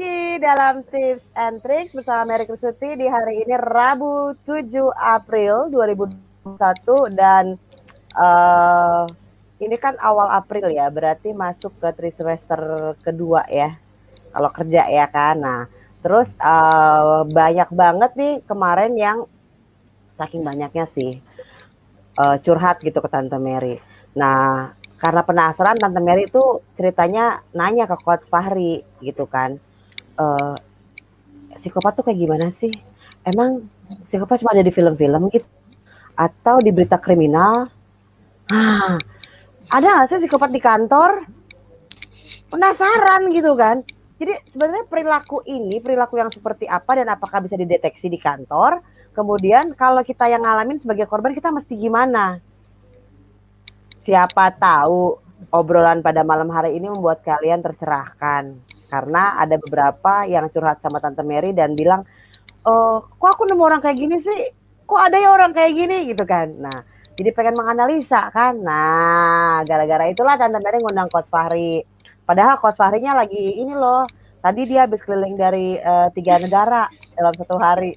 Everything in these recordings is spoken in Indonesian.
lagi dalam Tips and Tricks bersama Mary Kristuti di hari ini Rabu 7 April 2021 dan uh, ini kan awal April ya, berarti masuk ke trimester kedua ya, kalau kerja ya kan. Nah, terus banyak banget nih kemarin yang saking banyaknya sih curhat gitu ke Tante Mary. Nah, karena penasaran Tante Mary itu ceritanya nanya ke Coach Fahri gitu kan. Uh, Psikopat tuh kayak gimana sih? Emang psikopat cuma ada di film-film gitu? Atau di berita kriminal? Hah, ada nggak sih psikopat di kantor? Penasaran gitu kan. Jadi sebenarnya perilaku yang seperti apa dan apakah bisa dideteksi di kantor? Kemudian kalau kita yang ngalamin sebagai korban kita mesti gimana? Siapa tahu obrolan pada malam hari ini membuat kalian tercerahkan. Karena ada beberapa yang curhat sama Tante Mary dan bilang, kok aku nemu orang kayak gini sih? Kok ada ya orang kayak gini gitu kan? Nah, jadi pengen menganalisa kan. Nah, gara-gara itulah Tante Mary ngundang Coach Fahri. Padahal Coach Fahrinya lagi ini loh. Tadi dia habis keliling dari 3 negara dalam 1 hari.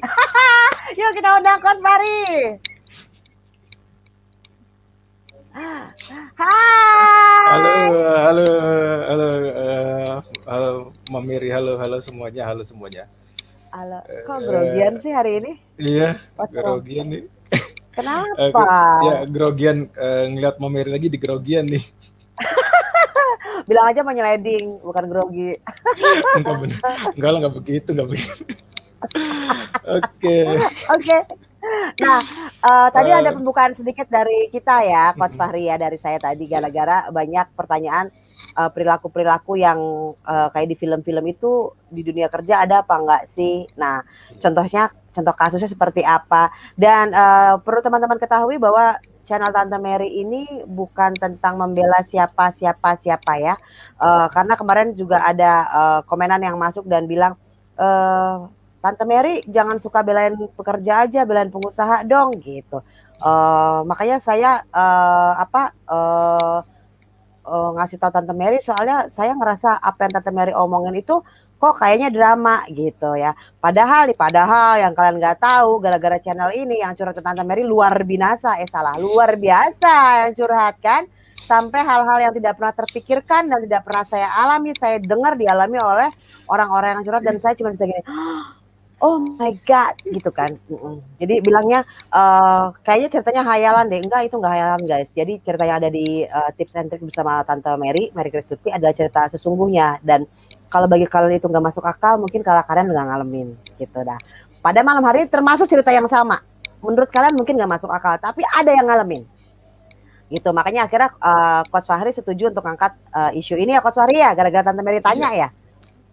Yuk kita undang Coach Fahri. Hai. Halo, Mamiri, halo semuanya. Halo, kok grogian sih hari ini? Iya, What's wrong? grogian nih. Kenapa? Ya, grogian ngeliat Mamiri lagi di grogian nih. Bilang aja mau nyeleding, bukan grogi. Enggak lah, enggak begitu. Oke. Nah, tadi ada Eh, pembukaan sedikit dari kita ya, Coach Fahri ya, dari saya tadi gara-gara banyak pertanyaan perilaku-perilaku yang kayak di film-film itu di dunia kerja ada apa enggak sih? Nah, contoh kasusnya seperti apa? Dan perlu teman-teman ketahui bahwa channel Tante Mary ini bukan tentang membela siapa ya. Karena kemarin juga ada komenan yang masuk dan bilang Tante Mary jangan suka belain pekerja aja, belain pengusaha dong gitu. Makanya saya ngasih tahu Tante Mary soalnya saya ngerasa apa yang Tante Mary omongin itu kok kayaknya drama gitu ya. Padahal yang kalian nggak tahu gara-gara channel ini yang curhat ke Tante Mary luar biasa yang curhat kan. Sampai hal-hal yang tidak pernah terpikirkan dan tidak pernah saya alami, saya dengar dialami oleh orang-orang yang curhat dan saya cuma bisa gini, oh my God, gitu kan. Jadi bilangnya, kayaknya ceritanya hayalan deh. Enggak, itu enggak hayalan guys. Jadi cerita yang ada di Tips and Trick bersama Tante Mary Kristuti adalah cerita sesungguhnya. Dan kalau bagi kalian itu nggak masuk akal, mungkin kalau kalian nggak ngalamin, gitu dah. Pada malam hari ini termasuk cerita yang sama. Menurut kalian mungkin nggak masuk akal, tapi ada yang ngalamin. Gitu, makanya akhirnya Coach Fahri setuju untuk angkat isu ini ya Coach Fahri ya, gara-gara Tante Mary tanya ya.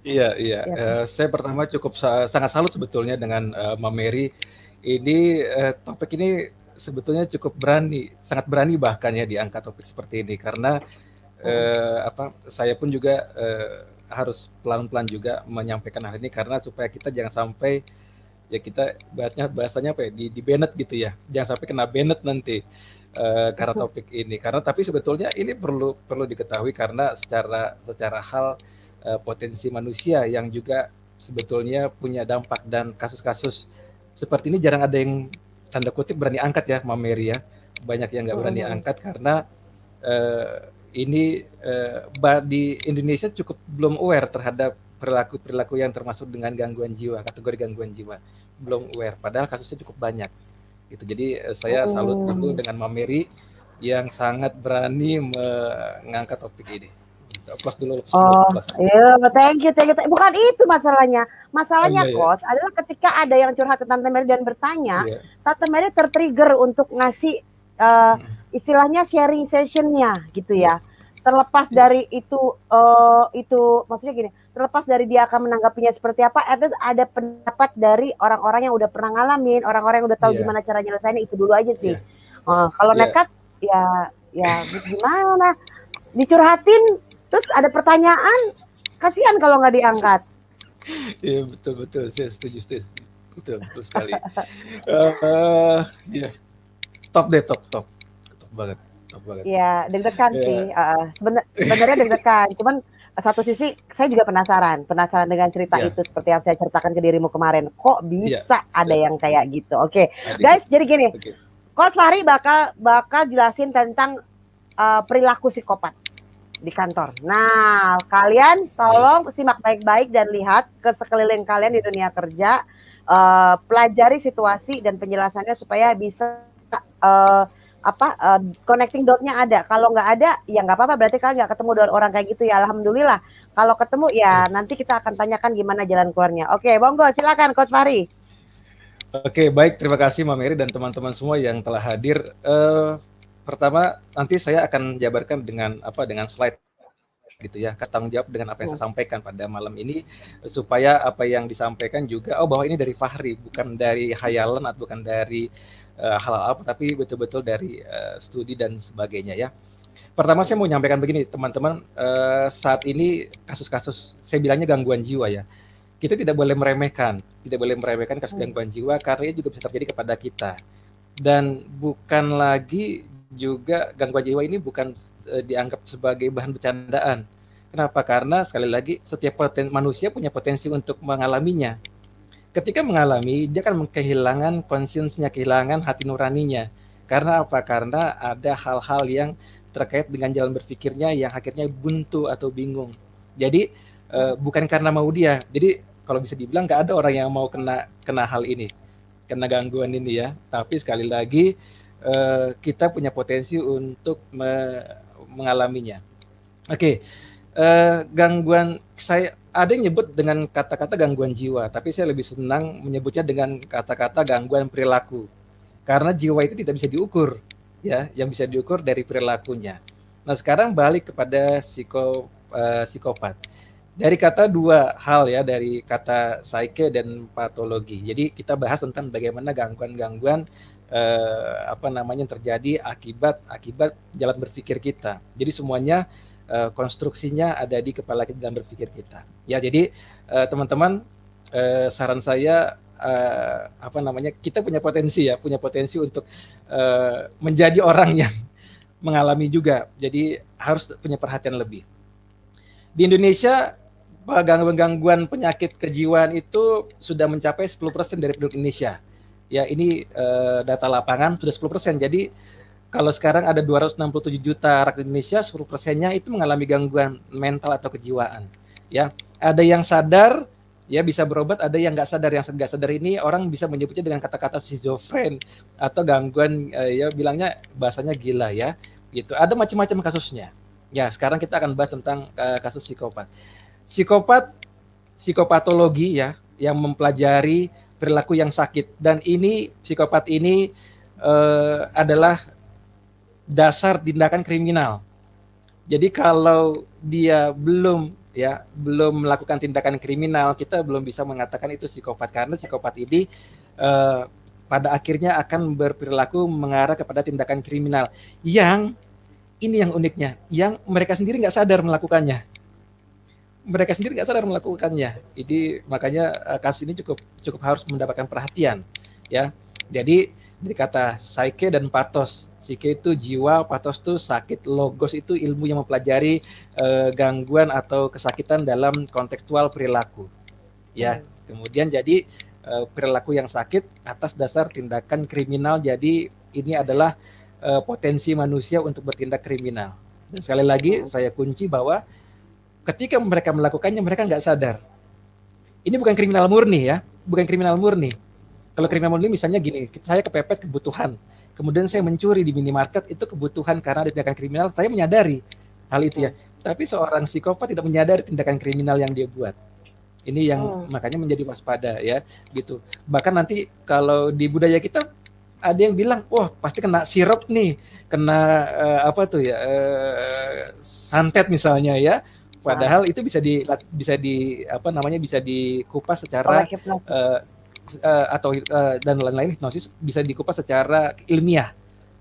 Iya. Ya. Saya pertama cukup sangat salut sebetulnya dengan Mbak Mary. Ini topik ini sebetulnya cukup berani, sangat berani bahkan ya diangkat topik seperti ini karena saya pun juga harus pelan-pelan juga menyampaikan hal ini karena supaya kita jangan sampai ya kita bahasanya apa ya di banned gitu ya, jangan sampai kena banned nanti karena topik ini. Karena tapi sebetulnya ini perlu diketahui karena secara hal potensi manusia yang juga sebetulnya punya dampak dan kasus-kasus seperti ini jarang ada yang tanda kutip berani angkat ya, Mbak Mary ya. Banyak yang nggak berani angkat karena ini di Indonesia cukup belum aware terhadap perilaku yang termasuk dengan gangguan jiwa, kategori gangguan jiwa. Belum aware, padahal kasusnya cukup banyak. Gitu. Jadi saya salut dulu dengan Mbak Mary yang sangat berani mengangkat topik ini. Plus dulu. Iya, thank you. Bukan itu masalahnya. Masalahnya, Iya. Coach, adalah ketika ada yang curhat ke Tante Mary dan bertanya, Tante Mary tertrigger untuk ngasih istilahnya sharing sessionnya gitu ya. Terlepas dari itu maksudnya gini, terlepas dari dia akan menanggapinya seperti apa, at least ada pendapat dari orang-orang yang udah pernah ngalamin, orang-orang yang udah tahu gimana cara nyelesainnya, itu dulu aja sih. Kalau nekat, ya terus gimana? Dicurhatin, terus ada pertanyaan, kasihan kalau nggak diangkat. Iya betul, saya setuju. Betul sekali. Ya, top banget. Iya, deg-degan sih. Sebenarnya deg-degan. Cuman satu sisi saya juga penasaran dengan cerita Ya, itu seperti yang saya ceritakan ke dirimu kemarin. Kok iya, bisa ada ya, yang kayak gitu? Oke, ada guys, gitu. jadi gini, Oke, Coach Fahri bakal jelasin tentang perilaku psikopat di kantor. Nah, kalian ya. tolong simak baik-baik dan lihat ke sekeliling kalian di dunia kerja, pelajari situasi dan penjelasannya supaya bisa connecting dot-nya ada. Kalau nggak ada, ya nggak apa-apa. Berarti kalian nggak ketemu dengan orang kayak gitu ya. Alhamdulillah. Kalau ketemu ya nanti kita akan tanyakan gimana jalan keluarnya. Oke, monggo silakan Coach Fahri. Oke, baik. Terima kasih Mbak Mary dan teman-teman semua yang telah hadir. Pertama, nanti saya akan jabarkan dengan slide gitu ya, tanggung jawab dengan apa yang saya sampaikan pada malam ini, supaya apa yang disampaikan juga, bahwa ini dari Fahri, bukan dari khayalan atau bukan dari hal-hal apa, tapi betul-betul dari studi dan sebagainya ya. Pertama saya mau menyampaikan begini, teman-teman, saat ini kasus-kasus, saya bilangnya gangguan jiwa ya, kita tidak boleh meremehkan kasus gangguan jiwa karena ini juga bisa terjadi kepada kita. Dan bukan lagi juga gangguan jiwa ini bukan dianggap sebagai bahan bercandaan. Kenapa? Karena sekali lagi setiap manusia punya potensi untuk mengalaminya. Ketika mengalami, dia akan kehilangan conscience-nya, kehilangan hati nuraninya. Karena apa? Karena ada hal-hal yang terkait dengan jalan berpikirnya yang akhirnya buntu atau bingung. Jadi bukan karena mau dia. Jadi kalau bisa dibilang nggak ada orang yang mau kena hal ini, kena gangguan ini ya. Tapi sekali lagi kita punya potensi untuk mengalaminya. Oke, gangguan saya ada yang nyebut dengan kata-kata gangguan jiwa, tapi saya lebih senang menyebutnya dengan kata-kata gangguan perilaku. Karena jiwa itu tidak bisa diukur, ya, yang bisa diukur dari perilakunya. Nah, sekarang balik kepada psikopat. Dari kata dua hal ya, dari kata psyche dan patologi. Jadi kita bahas tentang bagaimana gangguan-gangguan yang terjadi akibat jalan berpikir kita. Jadi semuanya konstruksinya ada di kepala kita dalam berpikir kita. Ya, jadi teman-teman, saran saya kita punya potensi untuk menjadi orang yang mengalami juga. Jadi harus punya perhatian lebih. Di Indonesia gangguan penyakit kejiwaan itu sudah mencapai 10% dari penduduk Indonesia. Ya, ini data lapangan sudah 10%. Jadi kalau sekarang ada 267 juta rakyat Indonesia, 10%-nya itu mengalami gangguan mental atau kejiwaan. Ya, ada yang sadar, ya bisa berobat, ada yang nggak sadar. Yang nggak sadar ini orang bisa menyebutnya dengan kata-kata schizofren atau gangguan, ya bilangnya bahasanya gila ya. Gitu. Ada macam-macam kasusnya. Ya, sekarang kita akan bahas tentang kasus psikopat. Psikopatologi ya, yang mempelajari perilaku yang sakit, dan ini psikopat ini adalah dasar tindakan kriminal. Jadi kalau dia belum melakukan tindakan kriminal, kita belum bisa mengatakan itu psikopat, karena psikopat ini pada akhirnya akan berperilaku mengarah kepada tindakan kriminal yang ini yang uniknya, yang mereka sendiri nggak sadar melakukannya. Jadi makanya kasus ini cukup harus mendapatkan perhatian, ya. Jadi dari kata psyche dan pathos. Psyche itu jiwa, pathos itu sakit, logos itu ilmu yang mempelajari gangguan atau kesakitan dalam kontekstual perilaku. Ya, kemudian jadi perilaku yang sakit atas dasar tindakan kriminal. Jadi ini adalah potensi manusia untuk bertindak kriminal. Dan sekali lagi saya kunci bahwa ketika mereka melakukannya, mereka nggak sadar. Ini bukan kriminal murni ya, bukan kriminal murni. Kalau kriminal murni misalnya gini, saya kepepet kebutuhan, kemudian saya mencuri di minimarket, itu kebutuhan karena ada tindakan kriminal, saya menyadari hal itu ya. Tapi seorang psikopat tidak menyadari tindakan kriminal yang dia buat. Ini yang makanya menjadi waspada ya, gitu. Bahkan nanti kalau di budaya kita ada yang bilang, wah pasti kena sirup nih, kena santet misalnya ya. Padahal itu bisa dikupas secara dan lain-lain, hipnosis bisa dikupas secara ilmiah.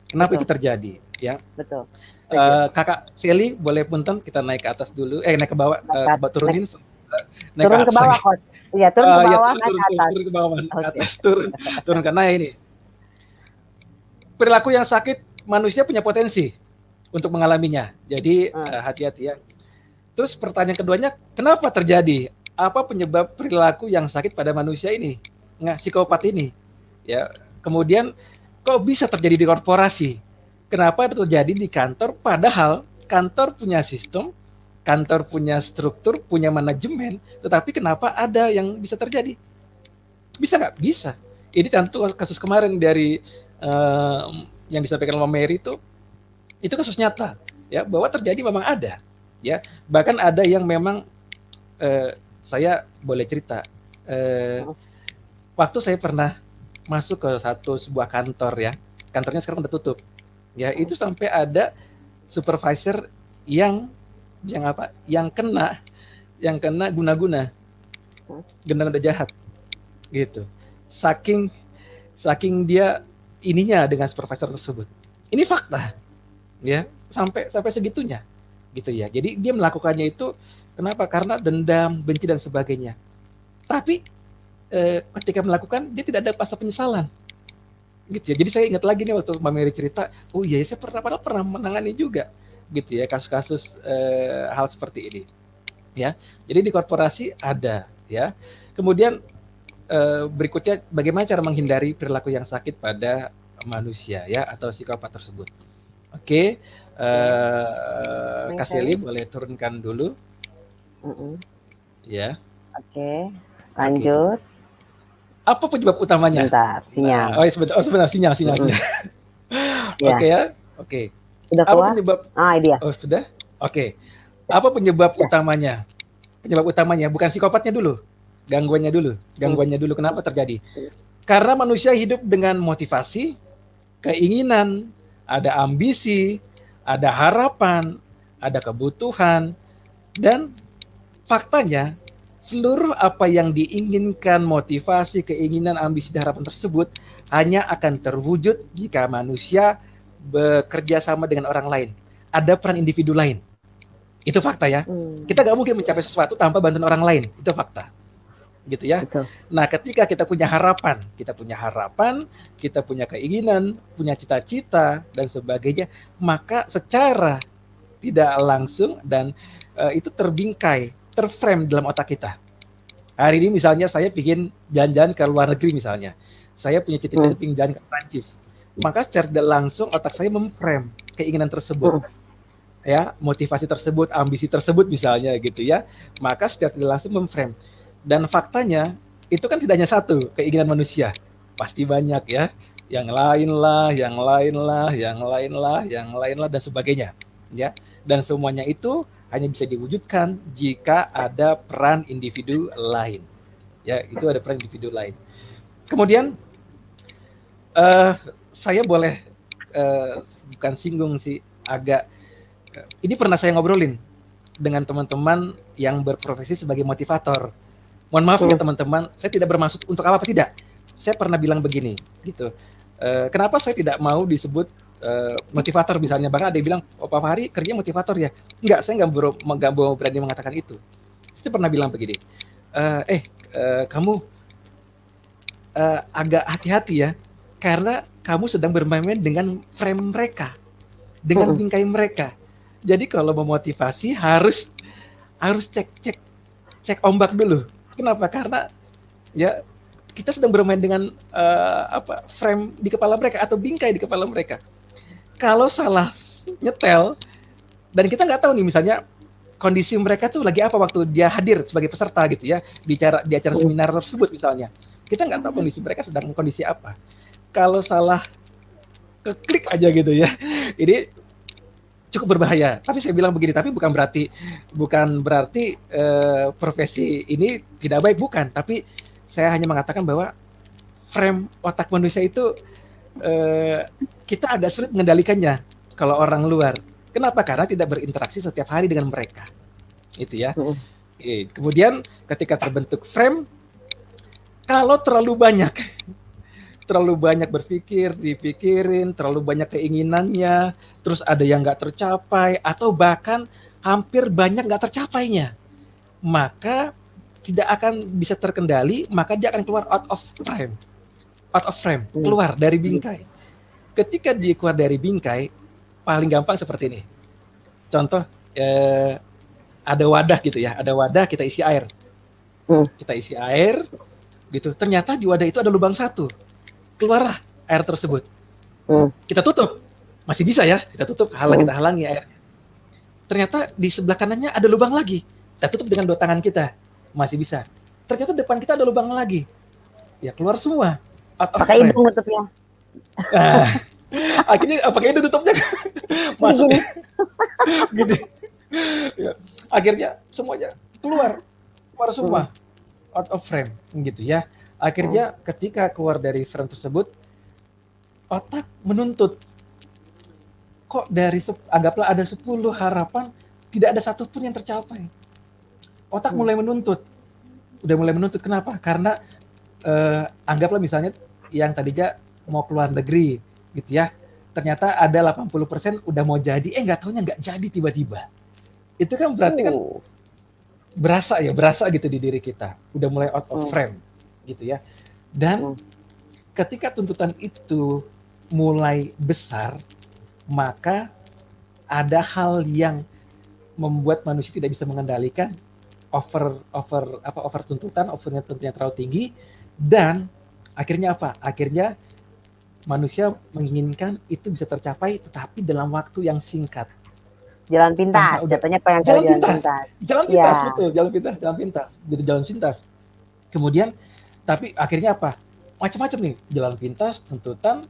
Kenapa itu terjadi? Ya. Betul. Kakak Sally, boleh punten kita naik ke atas dulu, naik ke bawah, turunin. Turun ke bawah, Coach. Iya, turun ke bawah, naik ke atas. Turun ke bawah, atas, turun karena ini. Perilaku yang sakit, manusia punya potensi untuk mengalaminya. Jadi hati-hati ya. Terus pertanyaan keduanya, kenapa terjadi? Apa penyebab perilaku yang sakit pada manusia ini? Nah, psikopat ini. Ya, kemudian kok bisa terjadi di korporasi? Kenapa terjadi di kantor? Padahal kantor punya sistem, kantor punya struktur, punya manajemen, tetapi kenapa ada yang bisa terjadi? Bisa nggak? Bisa. Ini contoh kasus kemarin dari yang disampaikan oleh Mary itu kasus nyata, ya, bahwa terjadi memang ada, ya. Bahkan ada yang memang saya boleh cerita. Waktu saya pernah masuk ke sebuah kantor, ya, kantornya sekarang udah tutup, ya, itu sampai ada supervisor yang apa? Yang kena guna-guna jahat, gitu. Saking dia ininya dengan supervisor tersebut. Ini fakta, ya, sampai segitunya, gitu ya. Jadi dia melakukannya itu kenapa? Karena dendam, benci dan sebagainya. Tapi ketika melakukan dia tidak ada rasa penyesalan, gitu ya. Jadi saya ingat lagi nih waktu Mbak Mary cerita, oh iya saya pernah menangani juga, gitu ya, kasus-kasus hal seperti ini, ya. Jadi di korporasi ada, ya. Kemudian berikutnya bagaimana cara menghindari perilaku yang sakit pada manusia, ya, atau psikopat tersebut. Oke, Kak Sally boleh turunkan dulu. Ya. Oke, lanjut. Apa penyebab utamanya? Bentar, sinyal. Sebentar, sinyal. Oke, ya. Oke. Sudah Apa keluar? penyebab? Dia. Oh, sudah? Oke. Apa penyebab utamanya? Penyebab utamanya bukan psikopatnya dulu. Gangguannya dulu. Kenapa terjadi? Karena manusia hidup dengan motivasi, keinginan, ada ambisi, ada harapan, ada kebutuhan, dan faktanya seluruh apa yang diinginkan, motivasi, keinginan, ambisi, dan harapan tersebut hanya akan terwujud jika manusia bekerja sama dengan orang lain. Ada peran individu lain. Itu fakta, ya. Kita nggak mungkin mencapai sesuatu tanpa bantuan orang lain. Itu fakta. Gitu ya. Betul. Nah, ketika kita punya harapan, kita punya keinginan, punya cita-cita dan sebagainya, maka secara tidak langsung dan itu terbingkai, terframe dalam otak kita. Hari ini misalnya saya ingin jalan-jalan ke luar negeri misalnya. Saya punya cita-cita ingin jalan ke Prancis. Maka secara tidak langsung otak saya memframe keinginan tersebut. Ya, motivasi tersebut, ambisi tersebut misalnya gitu ya. Maka secara tidak langsung memframe. Dan faktanya itu kan tidak hanya satu keinginan manusia, pasti banyak, ya, yang lain lah dan sebagainya, ya. Dan semuanya itu hanya bisa diwujudkan jika ada peran individu lain, ya. Itu ada peran individu lain. Kemudian saya boleh bukan singgung sih, agak ini pernah saya ngobrolin dengan teman-teman yang berprofesi sebagai motivator. Mohon maaf ya teman-teman, saya tidak bermaksud untuk apa tidak. Saya pernah bilang begini, gitu. Kenapa saya tidak mau disebut motivator misalnya? Bahkan ada yang bilang, oh Pak Fahri kerja motivator ya? Enggak, saya nggak berani mengatakan itu. Saya pernah bilang begini, kamu agak hati-hati ya, karena kamu sedang bermain dengan frame mereka, dengan bingkai mereka. Jadi kalau memotivasi harus cek ombak dulu. Kenapa? Karena ya kita sedang bermain dengan frame di kepala mereka atau bingkai di kepala mereka. Kalau salah nyetel dan kita nggak tahu nih misalnya kondisi mereka tuh lagi apa waktu dia hadir sebagai peserta gitu ya di acara seminar tersebut misalnya. Kita nggak tahu kondisi mereka sedang kondisi apa. Kalau salah keklik aja gitu ya, ini cukup berbahaya. Tapi saya bilang begini, tapi bukan berarti profesi ini tidak baik, bukan. Tapi saya hanya mengatakan bahwa frame otak manusia itu kita agak sulit mengendalikannya kalau orang luar. Kenapa? Karena tidak berinteraksi setiap hari dengan mereka. Itu ya. Kemudian ketika terbentuk frame, kalau terlalu banyak dipikirin, terlalu banyak keinginannya, terus ada yang nggak tercapai, atau bahkan hampir banyak nggak tercapainya, maka tidak akan bisa terkendali, maka dia akan keluar out of frame, keluar dari bingkai. Ketika dia keluar dari bingkai, paling gampang seperti ini. Contoh, ada wadah gitu ya, ada wadah kita isi air. Kita isi air gitu. Ternyata di wadah itu ada lubang satu. Keluarlah air tersebut. Kita tutup. Masih bisa ya, kita tutup, kita halangi air. Ternyata di sebelah kanannya ada lubang lagi. Kita tutup dengan 2 tangan kita. Masih bisa. Ternyata depan kita ada lubang lagi. Ya keluar semua. Pakai hidung tutupnya. Nah, akhirnya pakai itu tutupnya masuk gini. Ya, akhirnya semuanya keluar semua out of frame gitu ya. Akhirnya ketika keluar dari frame tersebut, otak menuntut, kok dari anggaplah ada 10 harapan, tidak ada satupun yang tercapai. Otak mulai menuntut. Udah mulai menuntut, kenapa? Karena anggaplah misalnya yang tadinya mau keluar negeri gitu ya, ternyata ada 80% udah mau jadi, nggak taunya nggak jadi tiba-tiba. Itu kan berarti kan berasa gitu di diri kita, udah mulai out of frame gitu ya. Dan ketika tuntutan itu mulai besar, maka ada hal yang membuat manusia tidak bisa mengendalikan, over tuntutan, overnya terlalu tinggi, dan akhirnya apa? Akhirnya manusia menginginkan itu bisa tercapai, tetapi dalam waktu yang singkat. Jalan pintas, jatuhnya pengen jalan pintas. Jalan pintas, betul, jalan pintas, gitu, jalan pintas. Kemudian, tapi akhirnya apa? Macam-macam nih, jalan pintas, tuntutan,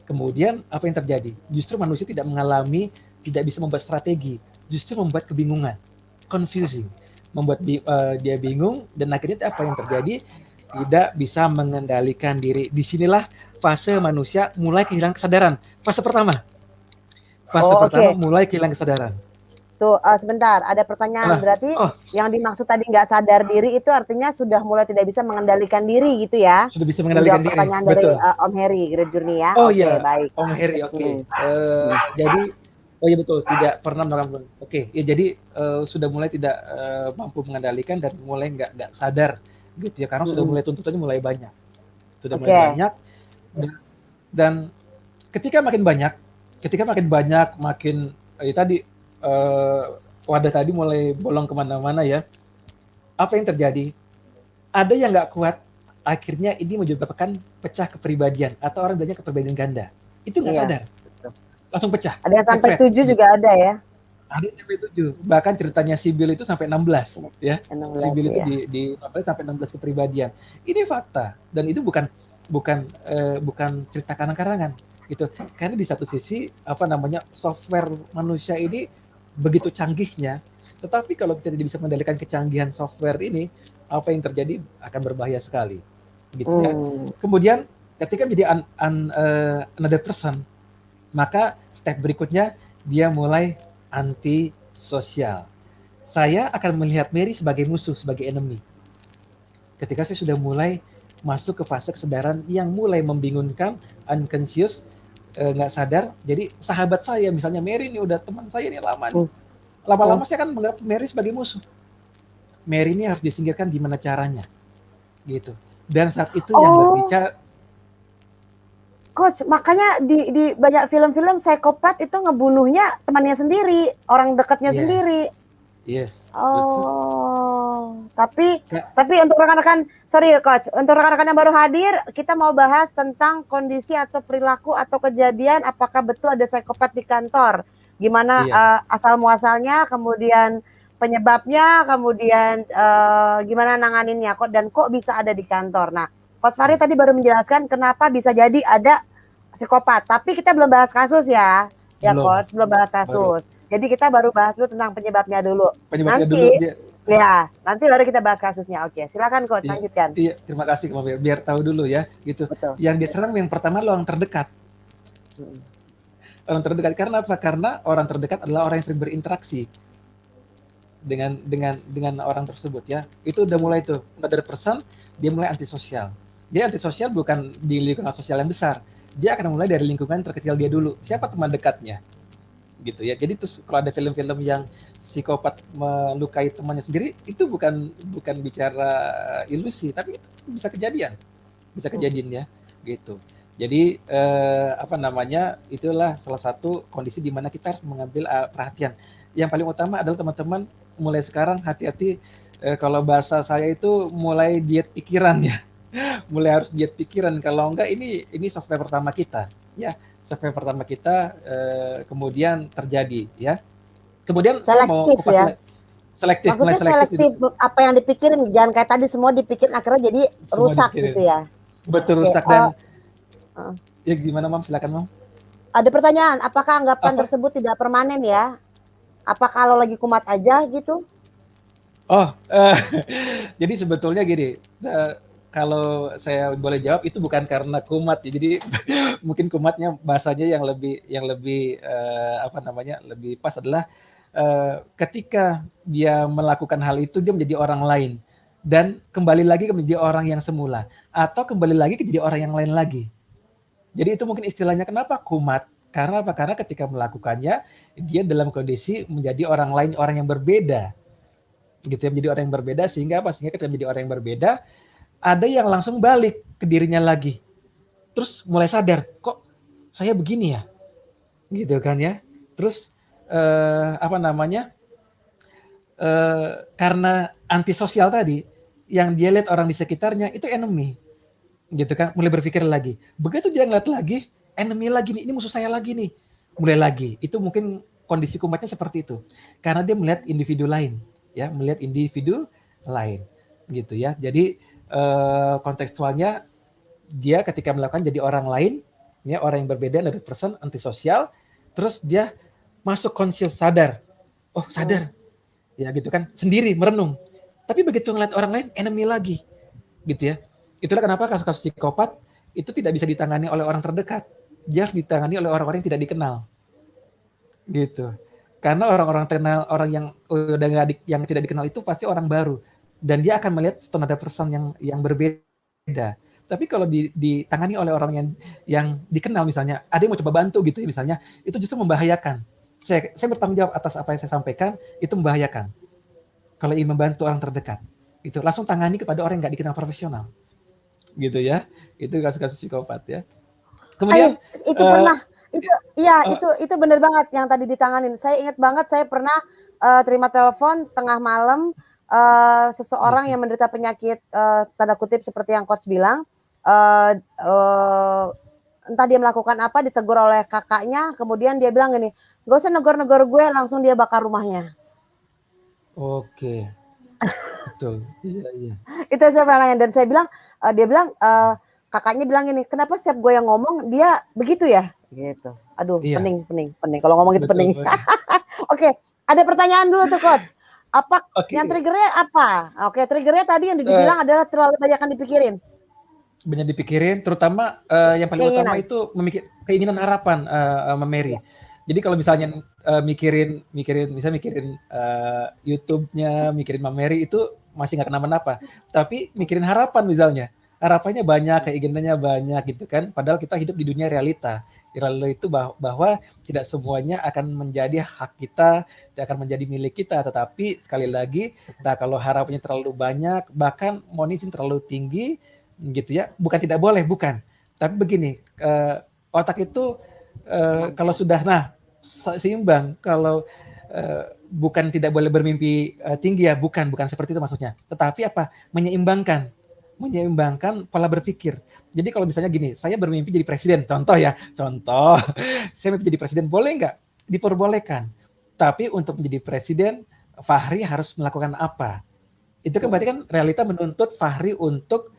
kemudian apa yang terjadi? Justru manusia tidak bisa membuat strategi, justru membuat kebingungan, confusing, membuat dia bingung, dan akhirnya apa yang terjadi? Tidak bisa mengendalikan diri. Disinilah fase manusia mulai kehilangan kesadaran. Fase pertama mulai kehilangan kesadaran. Tuh, sebentar, ada pertanyaan. Berarti yang dimaksud tadi nggak sadar diri itu artinya sudah mulai tidak bisa mengendalikan diri gitu ya? Sudah bisa mengendalikan diri. Pertanyaan dari Om Heri, Great Journey ya? Baik. Om Heri, jadi, betul, tidak pernah melakukan. Jadi sudah mulai tidak mampu mengendalikan dan mulai nggak sadar gitu ya, karena sudah mulai tuntutannya mulai banyak. Mulai banyak, dan ketika makin banyak, makin tadi wadah tadi mulai bolong kemana-mana ya. Apa yang terjadi? Ada yang nggak kuat, akhirnya ini menyebabkan pecah kepribadian, atau orang bilangnya kepribadian ganda. Itu nggak sadar, langsung pecah. Ada yang sampai 7 juga ada ya? Ada yang sampai 7. Bahkan ceritanya Sibyl itu sampai 16 ya. Sibyl itu di sampai 16 kepribadian. Ini fakta, dan itu bukan cerita karangan-karangan gitu. Karena di satu sisi software manusia ini begitu canggihnya, tetapi kalau kita tidak bisa mengendalikan kecanggihan software ini, apa yang terjadi akan berbahaya sekali gitu ya. Kemudian ketika menjadi another person, maka step berikutnya dia mulai anti sosial. Saya akan melihat Mary sebagai musuh, sebagai enemy. Ketika saya sudah mulai masuk ke fase kesadaran yang mulai membingungkan, unconscious, nggak sadar. Jadi sahabat saya, misalnya Mary ini udah teman saya ini lama nih. Lama-lama saya akan menganggap Mary sebagai musuh. Mary ini harus disingkirkan, gimana caranya, gitu. Dan saat itu yang berbicara, Coach, makanya di banyak film-film psikopat itu ngebunuhnya temannya sendiri, orang dekatnya sendiri. Yes. Tapi untuk rekan-rekan, sorry Coach, untuk rekan-rekan yang baru hadir, kita mau bahas tentang kondisi atau perilaku atau kejadian, apakah betul ada psikopat di kantor, gimana asal muasalnya, kemudian penyebabnya, kemudian gimana nanganinnya, dan kok bisa ada di kantor. Nah, Coach Fahri tadi baru menjelaskan kenapa bisa jadi ada psikopat, tapi kita belum bahas kasus ya, Coach, belum bahas kasus. Jadi kita baru bahas dulu tentang penyebabnya dulu. Nanti baru kita bahas kasusnya. Oke, silakan Coach, lanjutkan. Iya, terima kasih biar tahu dulu ya, gitu. Betul. Yang diserang yang pertama orang terdekat. Orang terdekat, karena apa? Karena orang terdekat adalah orang yang sering berinteraksi dengan orang tersebut ya. Itu udah mulai tuh, dari person dia mulai antisosial. Dia antisosial bukan di lingkungan sosial yang besar. Dia akan mulai dari lingkungan terkecil dia dulu. Siapa teman dekatnya? Gitu ya. Jadi terus kalau ada film-film yang psikopat melukai temannya sendiri, itu bukan bicara ilusi, tapi itu bisa kejadian ya, gitu. Jadi itulah salah satu kondisi di mana kita harus mengambil perhatian. Yang paling utama adalah teman-teman mulai sekarang hati-hati, kalau bahasa saya itu mulai diet pikiran ya. Mulai harus diet pikiran, kalau enggak ini software pertama kita, ya. Software pertama kita, kemudian terjadi, ya. Kemudian saya mau Selektif kupas ya. selektif, mulai Maksudnya selektif itu selektif apa yang dipikirin, jangan kayak tadi semua dipikirin akhirnya jadi semua rusak gitu dipikirin. ya. Betul, Oke, rusak dan ya gimana Mam? Silakan Mam. ada pertanyaan, apakah anggapan Apa? tersebut tidak permanen ya? Apa kalau lagi kumat aja gitu? Oh, jadi sebetulnya gini, kalau saya boleh jawab itu bukan karena kumat ya, jadi mungkin kumatnya bahasanya yang lebih, apa namanya, lebih pas adalah, ketika dia melakukan hal itu dia menjadi orang lain dan kembali lagi menjadi orang yang semula atau kembali lagi jadi orang yang lain lagi. Jadi itu mungkin istilahnya kenapa kumat, karena apa? Karena ketika melakukannya dia dalam kondisi menjadi orang lain, orang yang berbeda, gitu ya, menjadi orang yang berbeda sehingga apa? Sehingga ketika menjadi orang yang berbeda, ada yang langsung balik ke dirinya lagi. Terus mulai sadar, kok saya begini ya? Gitu kan ya. Terus apa namanya? Karena antisosial tadi, yang dia lihat orang di sekitarnya itu enemy, gitu kan. Mulai berpikir lagi. Begitu dia ngeliat lagi, enemy lagi nih, ini musuh saya lagi nih. Mulai lagi. Itu mungkin kondisi kumatnya seperti itu. Karena dia melihat individu lain, ya, melihat individu lain, gitu ya. Jadi kontekstualnya dia ketika melakukan jadi orang lain, ya, orang yang berbeda dari person, antisosial, terus dia masuk conscious, sadar. Oh, sadar. Ya gitu kan, sendiri merenung. Tapi begitu ngeliat orang lain, enemy lagi, gitu ya. Itulah kenapa kasus-kasus psikopat itu tidak bisa ditangani oleh orang terdekat. Dia harus ditangani oleh orang-orang yang tidak dikenal, gitu. Karena orang-orang kenal, orang yang udah nggak yang tidak dikenal itu pasti orang baru dan dia akan melihat stone ada person yang berbeda. Tapi kalau ditangani oleh orang yang dikenal misalnya, ada yang mau coba bantu gitu ya misalnya, itu justru membahayakan. Saya bertanggung jawab atas apa yang saya sampaikan, itu membahayakan. Kalau ingin membantu orang terdekat, itu langsung tangani kepada orang yang nggak dikenal profesional, gitu ya. Itu kasus-kasus psikopat ya. Kemudian, Itu pernah, itu iya uh, itu bener banget yang tadi ditanganin. Saya ingat banget saya pernah terima telepon tengah malam seseorang gitu. yang menderita penyakit tanda kutip seperti yang coach bilang, uh, uh, entah dia melakukan apa ditegur oleh kakaknya, kemudian dia bilang gini, gak usah negor-negor gue, langsung dia bakar rumahnya. Oke, betul. Iya, iya. Itu saya pernah nanya dan saya bilang, dia bilang kakaknya bilang ini, kenapa setiap gue yang ngomong dia begitu ya? Gitu. Aduh, Iya, pening, pening, pening. Kalau ngomong itu betul pening. banget. Oke, ada pertanyaan dulu tuh coach. Apa yang Oke, triggernya apa? Oke, triggernya tadi yang eee, dibilang adalah terlalu banyak yang dipikirin. banyak dipikirin terutama, yang paling utama Keinginan. itu keinginan harapan, Mbak Mary. Ya. Jadi kalau misalnya, mikirin mikirin misalnya mikirin, YouTube-nya, mikirin Mbak Mary itu masih nggak kenapa-napa. Tapi mikirin harapan misalnya, harapannya banyak, keinginannya banyak gitu kan, padahal kita hidup di dunia realita. Realita itu bahwa tidak semuanya akan menjadi hak kita, tidak akan menjadi milik kita, tetapi sekali lagi, nah kalau harapannya terlalu banyak, bahkan mohon izin terlalu tinggi, gitu ya, bukan tidak boleh, bukan. Tapi begini, otak itu kalau sudah seimbang, kalau bukan tidak boleh bermimpi tinggi ya, bukan seperti itu maksudnya. Tetapi apa? Menyeimbangkan pola berpikir. Jadi kalau misalnya gini, saya bermimpi jadi presiden, contoh ya, contoh, saya mimpi jadi presiden, boleh nggak? Diperbolehkan. Tapi untuk menjadi presiden, Fahri harus melakukan apa? Itu kan berarti kan realita menuntut Fahri untuk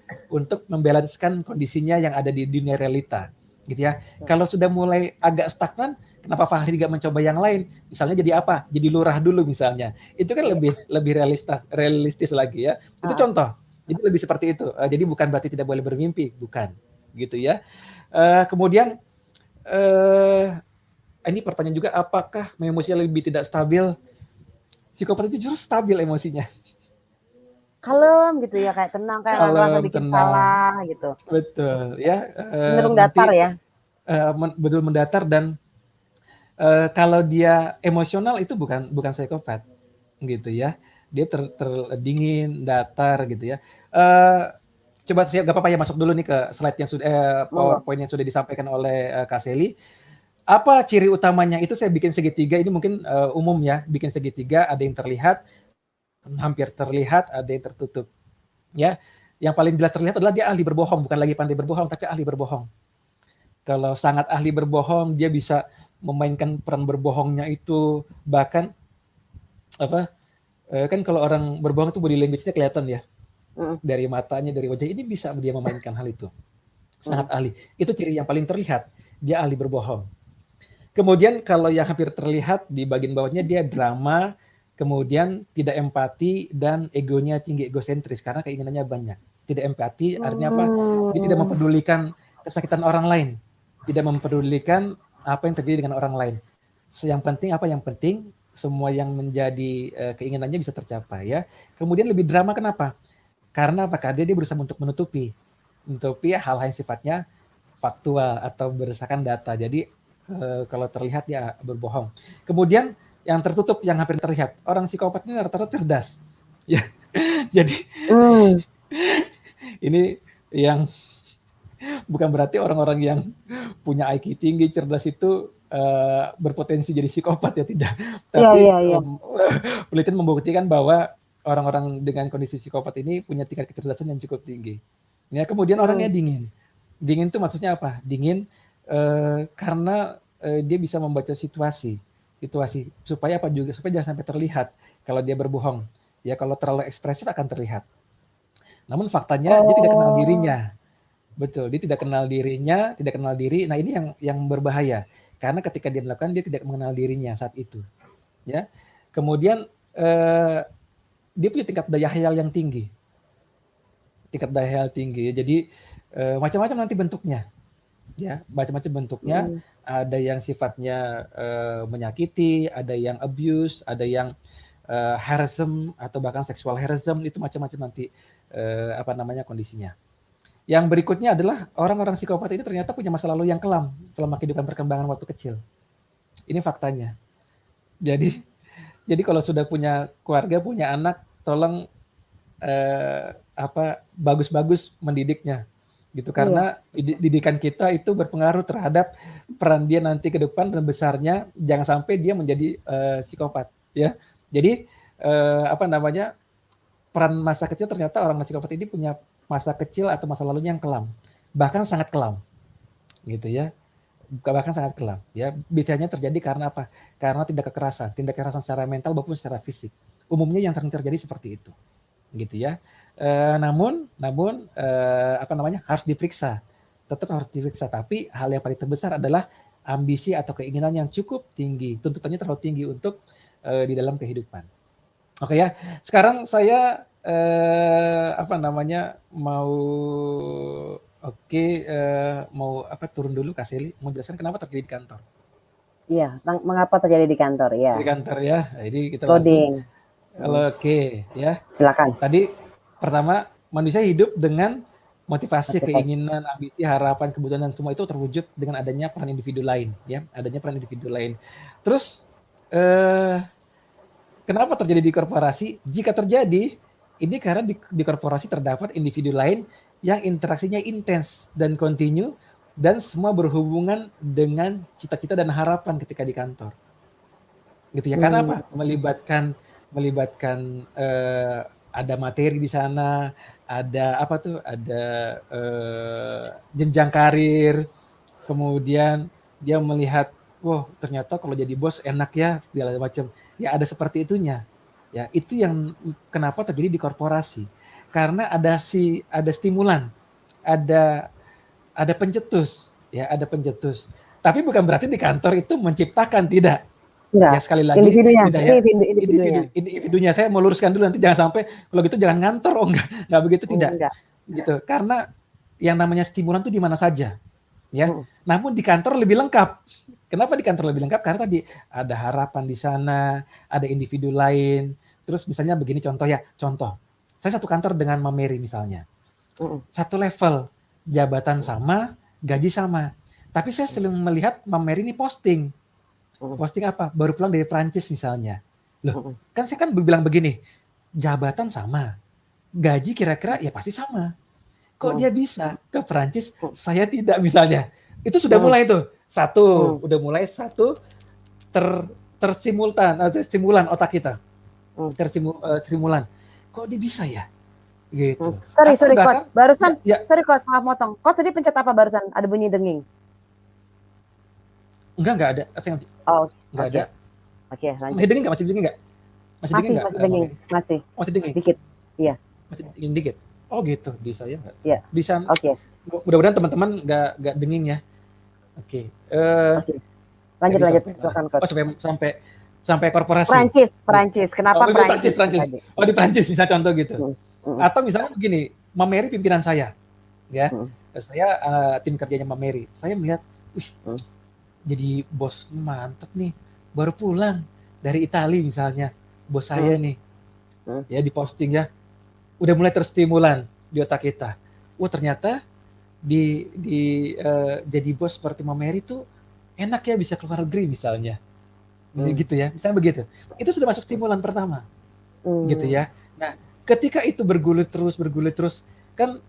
membalanskan kondisinya yang ada di dunia realita, gitu ya. Kalau sudah mulai agak stagnan, kenapa Fahri nggak mencoba yang lain? Misalnya jadi apa? Jadi lurah dulu misalnya. Itu kan lebih lebih realistis lagi ya. Itu contoh. Jadi lebih seperti itu. Jadi bukan berarti tidak boleh bermimpi, bukan, gitu ya. Kemudian ini pertanyaan juga, apakah emosinya lebih tidak stabil? Psikopat itu justru stabil emosinya. Kalem gitu ya, kayak tenang, kayak nggak ngerasa Kalem, bikin tenang. salah gitu. Betul, ya, Cenderung datar nanti, ya. betul mendatar dan, kalau dia emosional itu bukan psikopat, gitu ya. Dia dingin, datar gitu ya. Eee, coba saya nggak apa-apa ya masuk dulu nih ke slide yang sudah Monggo. PowerPoint yang sudah disampaikan oleh, Kak Sally. Apa ciri utamanya? Itu saya bikin segitiga, ini mungkin, umum ya, bikin segitiga, ada yang terlihat, hampir terlihat, ada yang tertutup. Ya, yang paling jelas terlihat adalah dia ahli berbohong, bukan lagi pandai berbohong, tapi ahli berbohong. Kalau sangat ahli berbohong, dia bisa memainkan peran berbohongnya itu, bahkan apa? Kan kalau orang berbohong itu body language-nya kelihatan ya, dari matanya, dari wajah. Ini bisa dia memainkan hal itu. Sangat ahli. Itu ciri yang paling terlihat, dia ahli berbohong. Kemudian kalau yang hampir terlihat di bagian bawahnya, dia drama, kemudian tidak empati, dan egonya tinggi, egosentris, karena keinginannya banyak. Tidak empati artinya apa? Dia tidak mempedulikan kesakitan orang lain, tidak mempedulikan apa yang terjadi dengan orang lain. Yang penting apa? Yang penting semua yang menjadi keinginannya bisa tercapai ya. Kemudian lebih drama kenapa? Karena apa? Karena dia berusaha untuk menutupi hal-hal yang sifatnya faktual atau berdasarkan data. Jadi kalau terlihat dia berbohong. Kemudian yang tertutup, yang hampir terlihat, orang psikopat ini rata-rata cerdas. Ya, jadi ini yang bukan berarti orang-orang yang punya IQ tinggi, cerdas itu berpotensi jadi psikopat ya, tidak. Tapi penelitian membuktikan bahwa orang-orang dengan kondisi psikopat ini punya tingkat kecerdasan yang cukup tinggi. Ya, kemudian orangnya dingin. Dingin itu maksudnya apa? Dingin karena dia bisa membaca situasi supaya apa juga, supaya jangan sampai terlihat kalau dia berbohong. Ya, kalau terlalu ekspresif akan terlihat. Namun faktanya dia tidak kenal dirinya. Betul, dia tidak kenal dirinya, tidak kenal diri. Nah, ini yang berbahaya. Karena ketika dia melakukan, dia tidak mengenal dirinya saat itu. Ya. Kemudian dia punya tingkat daya khayal yang tinggi. Tingkat daya khayal tinggi. Jadi macam-macam nanti bentuknya. Ya, macam-macam bentuknya. Ada yang sifatnya menyakiti, ada yang abuse, ada yang harassment atau bahkan seksual harassment, itu macam-macam nanti kondisinya. Yang berikutnya adalah orang-orang psikopat ini ternyata punya masa lalu yang kelam selama kehidupan perkembangan waktu kecil. Ini faktanya. Jadi kalau sudah punya keluarga, punya anak, tolong bagus-bagus mendidiknya. Gitu, karena didikan kita itu berpengaruh terhadap peran dia nanti ke depan dan besarnya, jangan sampai dia menjadi psikopat ya. Jadi peran masa kecil, ternyata orang psikopat ini punya masa kecil atau masa lalunya yang kelam, bahkan sangat kelam gitu ya, bahkan sangat kelam ya. Biasanya terjadi karena apa? Karena tindak kekerasan secara mental maupun secara fisik, umumnya yang sering terjadi seperti itu gitu ya. Namun harus diperiksa, tetap harus diperiksa. Tapi hal yang paling terbesar adalah ambisi atau keinginan yang cukup tinggi, tuntutannya terlalu tinggi untuk di dalam kehidupan. Oke ya, sekarang saya mau turun dulu, Kak Sally, mau jelaskan kenapa terjadi di kantor. Iya, mengapa terjadi di kantor ya? Di kantor ya, jadi kita Coding. Oke, ya. Silakan. Tadi pertama, manusia hidup dengan motivasi, keinginan, ambisi, harapan, kebutuhan, dan semua itu terwujud dengan adanya peran individu lain, ya, adanya peran individu lain. Terus kenapa terjadi di korporasi? Jika terjadi, ini karena di korporasi terdapat individu lain yang interaksinya intens dan kontinu, dan semua berhubungan dengan cita-cita dan harapan ketika di kantor. Gitu ya. Karena apa? Melibatkan ada materi di sana, ada jenjang karir, kemudian dia melihat, wah ternyata kalau jadi bos enak ya, segala macam. Ya ada seperti itunya. Ya, itu yang kenapa terjadi di korporasi. Karena ada stimulan, ada pencetus, ya, ada pencetus. Tapi bukan berarti di kantor itu menciptakan, tidak. Ya, sekali lagi individunya. Tidak, ya. Individunya. Saya mau luruskan dulu, nanti jangan sampai kalau gitu jangan ngantor. Enggak begitu, tidak. Enggak. Gitu. Karena yang namanya stimulan itu di mana saja. Ya. Namun di kantor lebih lengkap. Kenapa di kantor lebih lengkap? Karena tadi ada harapan di sana, ada individu lain. Terus misalnya begini contoh. Saya satu kantor dengan Mama Mary misalnya. Satu level, jabatan sama, gaji sama. Tapi saya sering melihat Mama Mary ini posting apa? Baru pulang dari Prancis misalnya. Loh, kan saya kan bilang begini, jabatan sama, gaji kira-kira ya pasti sama. Kok dia bisa ke Prancis, saya tidak misalnya. Itu sudah mulai tuh. Udah mulai satu terstimulan otak kita. Hmm. Sri Mulan. Kok dia bisa ya? Gitu. Sorry, Atau Coach. bahkan Barusan, ya, sorry Coach, maaf motong. Coach tadi pencet apa barusan? Ada bunyi denging. enggak ada. Oh, Enggak oke. ada. Oke, lanjut. Masih dingin enggak? Masih dingin enggak? Masih dingin enggak, Masih denging, Mami? masih. Masih dingin? Dikit. Iya, Masih dingin dikit? Oh gitu, di saya enggak. iya. Bisa, Oke, mudah-mudahan teman-teman enggak dingin ya. Oke. oke. Lanjut, Tadi lanjut. sampai mana? Silakan Oh, Coach. sampai sampai korporasi. Perancis. Oh, Kenapa itu Prancis, Perancis Prancis. tadi? Oh, di Prancis misalnya contoh gitu. Hmm, hmm, Atau misalnya begini, Mameri pimpinan saya, ya. hmm, Saya tim kerjanya Mameri. Saya melihat, wih, hmm, jadi bos mantep nih. Baru pulang dari Italia misalnya, bos saya hmm, nih, hmm, ya di posting ya. Udah mulai terstimulan di otak kita. Wah, ternyata jadi bos seperti Mameri tuh enak ya, bisa keluar negeri misalnya. hmm, Gitu ya, misalnya begitu. Itu sudah masuk stimulan pertama, gitu hmm, ya. Nah, ketika itu bergulir terus, kan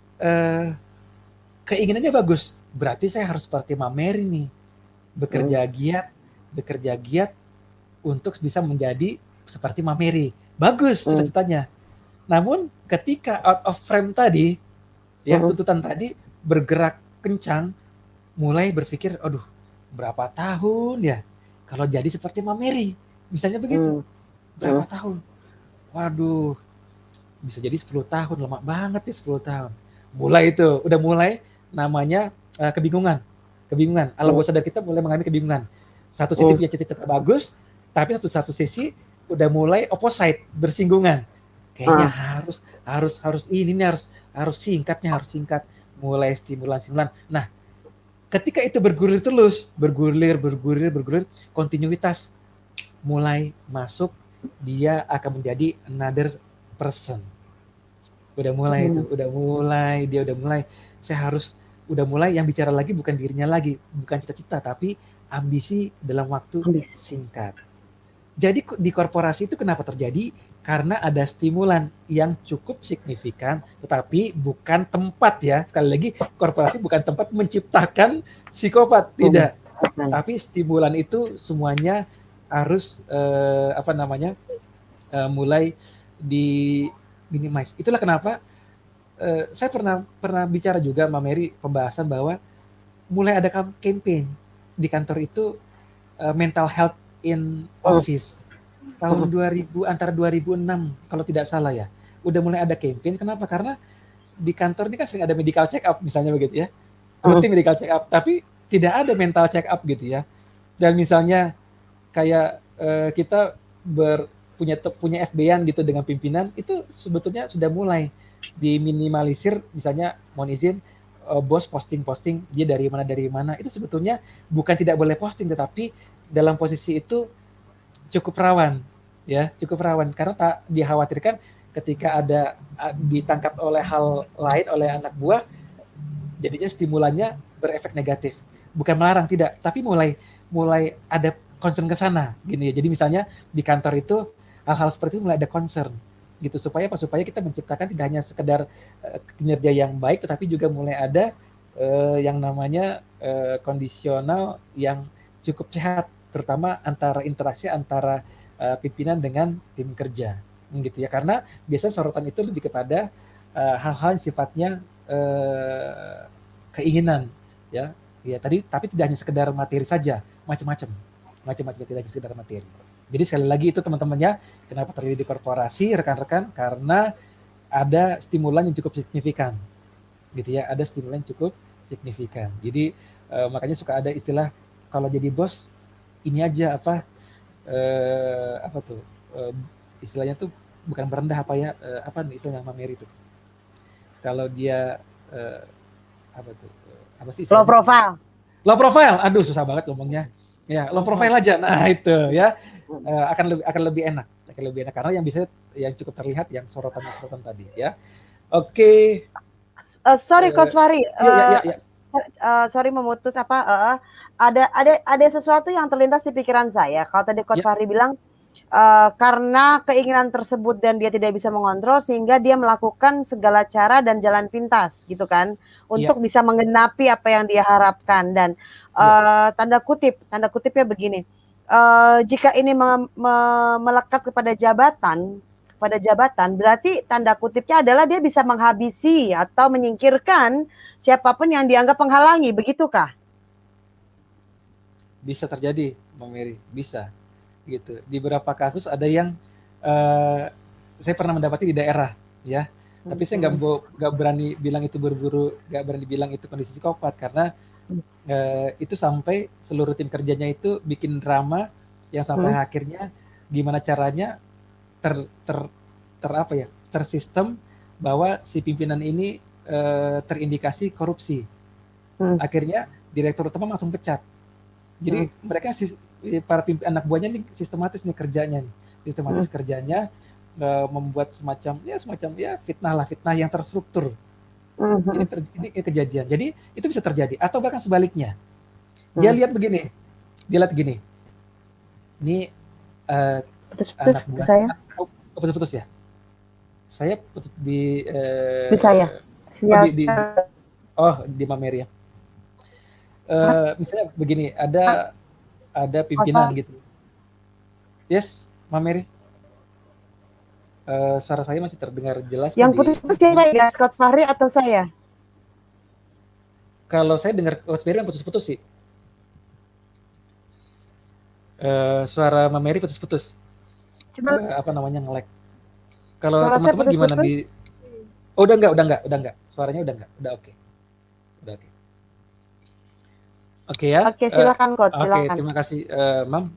keinginannya bagus. Berarti saya harus seperti Mameri nih, hmm, bekerja giat, bekerja giat untuk bisa menjadi seperti Mameri. Bagus hmm, cita-citanya. Namun ketika out of frame tadi, ya hmm, tuntutan tadi bergerak kencang, mulai berpikir, aduh, berapa tahun ya kalau jadi seperti Mameri, misalnya begitu. hmm, hmm, Berapa tahun? Waduh, bisa jadi 10 tahun, lama banget ya 10 tahun. Mulai itu, udah mulai namanya kebingungan. Kebingungan. Alam bawah sadar kita mulai mengalami kebingungan. Satu sisi hmm, punya cita-cita bagus, tapi satu sisi udah mulai opposite, bersinggungan. Kayaknya ah, harus ini nih, harus singkatnya, harus singkat. Mulai stimulan. Nah, ketika itu bergulir, kontinuitas mulai masuk, dia akan menjadi another person. hmm. Dia udah mulai, saya harus, udah mulai yang bicara lagi bukan dirinya lagi, bukan cita-cita, tapi ambisi dalam waktu Habis. singkat. Jadi di korporasi itu kenapa terjadi? Karena ada stimulan yang cukup signifikan, tetapi bukan tempat ya. Sekali lagi, korporasi bukan tempat menciptakan psikopat, Hmm, tidak. Tapi stimulan itu semuanya harus mulai di minimize. Itulah kenapa saya pernah bicara juga sama Mary, pembahasan bahwa mulai ada campaign di kantor itu, mental health in hmm, office hmm, tahun 2000, antara 2006 kalau tidak salah ya. Udah mulai ada campaign. Kenapa? Karena di kantor ini kan sering ada medical check up misalnya begitu ya. hmm, Rutin medical check up, tapi tidak ada mental check up gitu ya. Dan misalnya kayak kita punya FB-an gitu dengan pimpinan, itu sebetulnya sudah mulai diminimalisir. Misalnya mohon izin, bos posting dia dari mana, itu sebetulnya bukan tidak boleh posting, tetapi dalam posisi itu cukup rawan, ya cukup rawan, karena tak dikhawatirkan ketika ada ditangkap oleh hal lain, oleh anak buah, jadinya stimulannya berefek negatif. Bukan melarang, tidak, tapi mulai ada concern ke sana gini ya. Jadi misalnya di kantor itu hal-hal seperti itu mulai ada concern gitu, supaya kita menciptakan tidak hanya sekedar kinerja yang baik, tetapi juga mulai ada yang namanya kondisional yang cukup sehat, terutama interaksi antara pimpinan dengan tim kerja gitu ya. Karena biasanya sorotan itu lebih kepada hal-hal yang sifatnya keinginan ya. Ya tadi, tapi tidak hanya sekedar materi saja, macam-macam, tidak hanya sekedar materi. Jadi sekali lagi itu teman-temannya, kenapa terjadi di korporasi rekan-rekan, karena ada stimulan yang cukup signifikan gitu ya, ada stimulan yang cukup signifikan. Jadi makanya suka ada istilah kalau jadi bos ini aja apa tuh istilahnya tuh bukan merendah, apa ya, apa nih istilahnya Mameri itu, kalau dia apa tuh, apa sih low istilahnya, profile. low profile. Aduh susah banget ngomongnya. Ya, low Hmm, profile aja. Nah, itu ya hmm. akan lebih enak karena yang bisa, yang cukup terlihat yang sorotan tadi ya. Oke. Sorry Coach Fahri, Ya. sorry memutus ada sesuatu yang terlintas di pikiran saya. Kalau tadi Coach Ya, Fahri bilang karena keinginan tersebut dan dia tidak bisa mengontrol sehingga dia melakukan segala cara dan jalan pintas gitu kan ya, untuk bisa menggenapi apa yang dia harapkan dan ya. tanda kutipnya begini. jika ini melekat kepada jabatan, berarti tanda kutipnya adalah dia bisa menghabisi atau menyingkirkan siapapun yang dianggap menghalangi, begitukah? Bisa terjadi, Mbak Mary, bisa gitu. Di beberapa kasus ada yang saya pernah mendapati di daerah, ya. Tapi saya nggak berani bilang itu berburu, nggak berani bilang itu kondisi psikopat karena itu sampai seluruh tim kerjanya itu bikin drama yang sampai akhirnya gimana caranya apa ya, tersistem bahwa si pimpinan ini terindikasi korupsi. Akhirnya direktur utama langsung pecat. Jadi mereka para anak buahnya ini sistematis nih kerjanya nih. Sistematis kerjanya membuat semacam fitnah yang terstruktur. Ini kejadian. Jadi itu bisa terjadi atau bahkan sebaliknya. Dia lihat begini. Ini putus-putus anak buah saya. Putus-putus ya. Saya putus di saya. Di Mameri ya. Misalnya begini, ada pimpinan gitu. Yes, Mameri. Suara saya masih terdengar jelas. Yang putus-putus siapa ya? Coach Fahri atau saya? Kalau saya dengar Coach Fahri yang putus-putus sih. Suara Mameri putus-putus. Coba apa namanya nge-lag. Kalau suara teman-teman putus-putus. gimana di? Oh, udah enggak. Suaranya udah enggak. Udah oke. Oke ya. Oke, silakan Coach, silakan. Oke, terima kasih, Mam.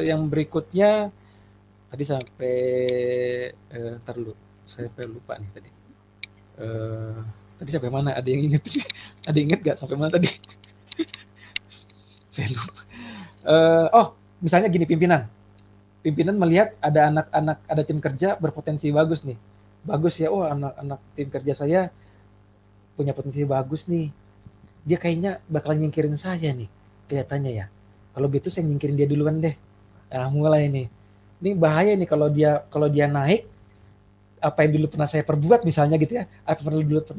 Yang berikutnya tadi sampai ntar dulu, saya lupa nih tadi. Tadi sampai mana? Ada yang inget? Ada yang inget nggak sampai mana tadi? Saya lupa. Misalnya gini, pimpinan melihat ada anak-anak, ada tim kerja berpotensi bagus nih. Bagus ya, anak-anak tim kerja saya punya potensi bagus nih. Dia kayaknya bakal nyingkirin saya nih, kelihatannya ya. Kalau gitu saya nyingkirin dia duluan deh. Nah, mulai nih. Ini bahaya nih kalau dia naik, apa yang dulu pernah saya perbuat misalnya gitu ya,